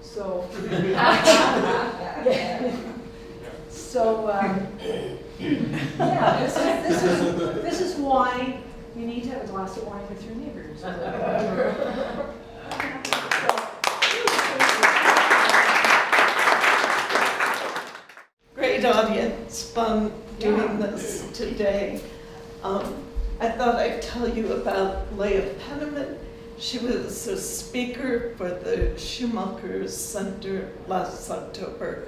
K: So, so yeah, this is why you need to have a glass of wine with your neighbors.
A: Great audience, fun doing this today. I thought I'd tell you about Leah Penniman. She was a speaker for the Schumacher Center last October.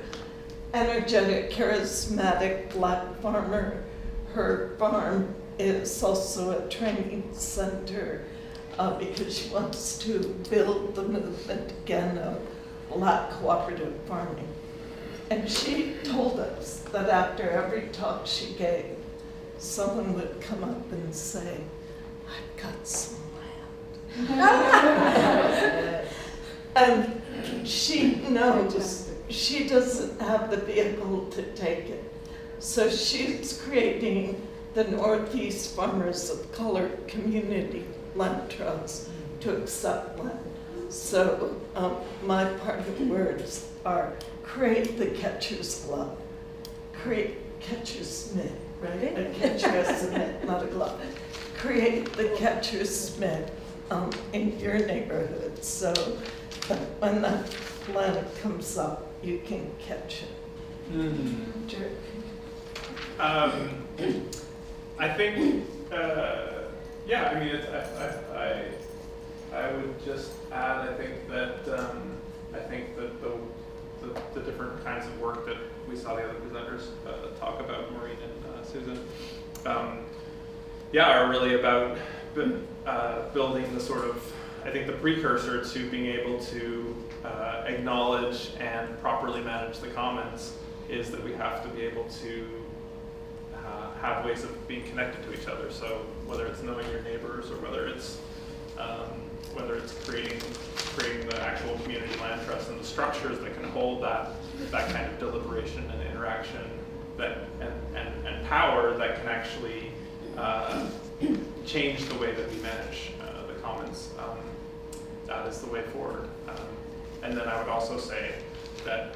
A: Energetic, charismatic Black farmer. Her farm is also a training center because she wants to build the movement again of Black cooperative farming. And she told us that after every talk she gave, someone would come up and say, I've got some land. And she knows she doesn't have the vehicle to take it. So she's creating the Northeast Farmers of Color Community Land Trust to accept land. So my parting words are create the catcher's glove, create catcher's mitt, right? A catcher has a mitt, not a glove. Create the catcher's mitt in your neighborhood so that when that land comes up, you can catch it.
H: Mm-hmm. I think, yeah, I mean, I would just add, I think that the different kinds of work that we saw the other presenters talk about, Maureen and Susan, yeah, are really about building the sort of, I think the precursor to being able to acknowledge and properly manage the commons is that we have to be able to have ways of being connected to each other. So whether it's knowing your neighbors or whether it's creating the actual community land trust and the structures that can hold that kind of deliberation and interaction and power that can actually change the way that we manage the commons. That is the way forward. And then I would also say that,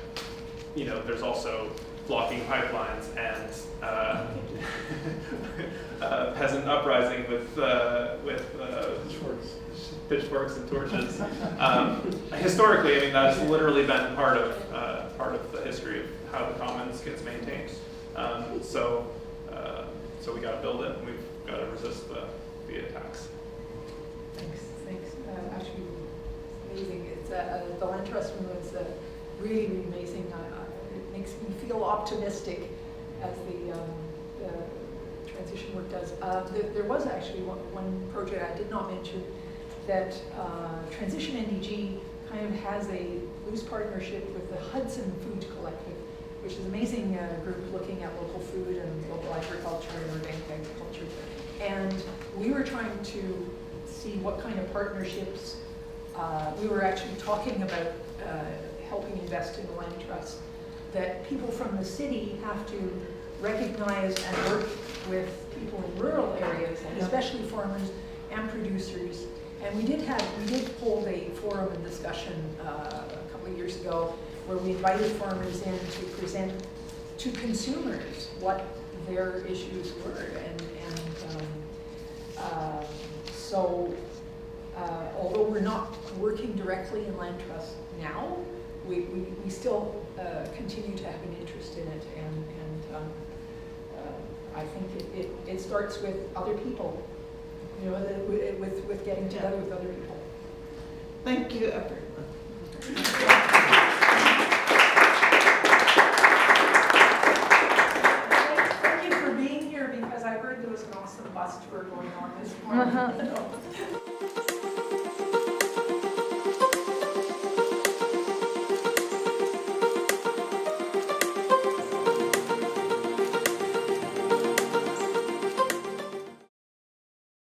H: you know, there's also blocking pipelines and peasant uprising with pitchforks and torches. Historically, I mean, that's literally been part of the history of how the commons gets maintained. So we got to build it, and we've got to resist the attacks.
K: Thanks. Actually, the land trust was really, really amazing. It makes me feel optimistic as the transition work does. There was actually one project I did not mention that Transition NDG kind of has a loose partnership with the Hudson Food Collective, which is an amazing group looking at local food and local agriculture and organic agriculture. And we were trying to see what kind of partnerships, we were actually talking about helping invest in the land trust, that people from the city have to recognize and work with people in rural areas, and especially farmers and producers. And we did hold a forum and discussion a couple of years ago where we invited farmers in to present to consumers what their issues were. So although we're not working directly in land trust now, we still continue to have an interest in it, and I think it starts with other people, you know, with getting together with other people.
A: Thank you, everyone.
K: Thank you for being here, because I heard there was an awesome bus tour going on this morning.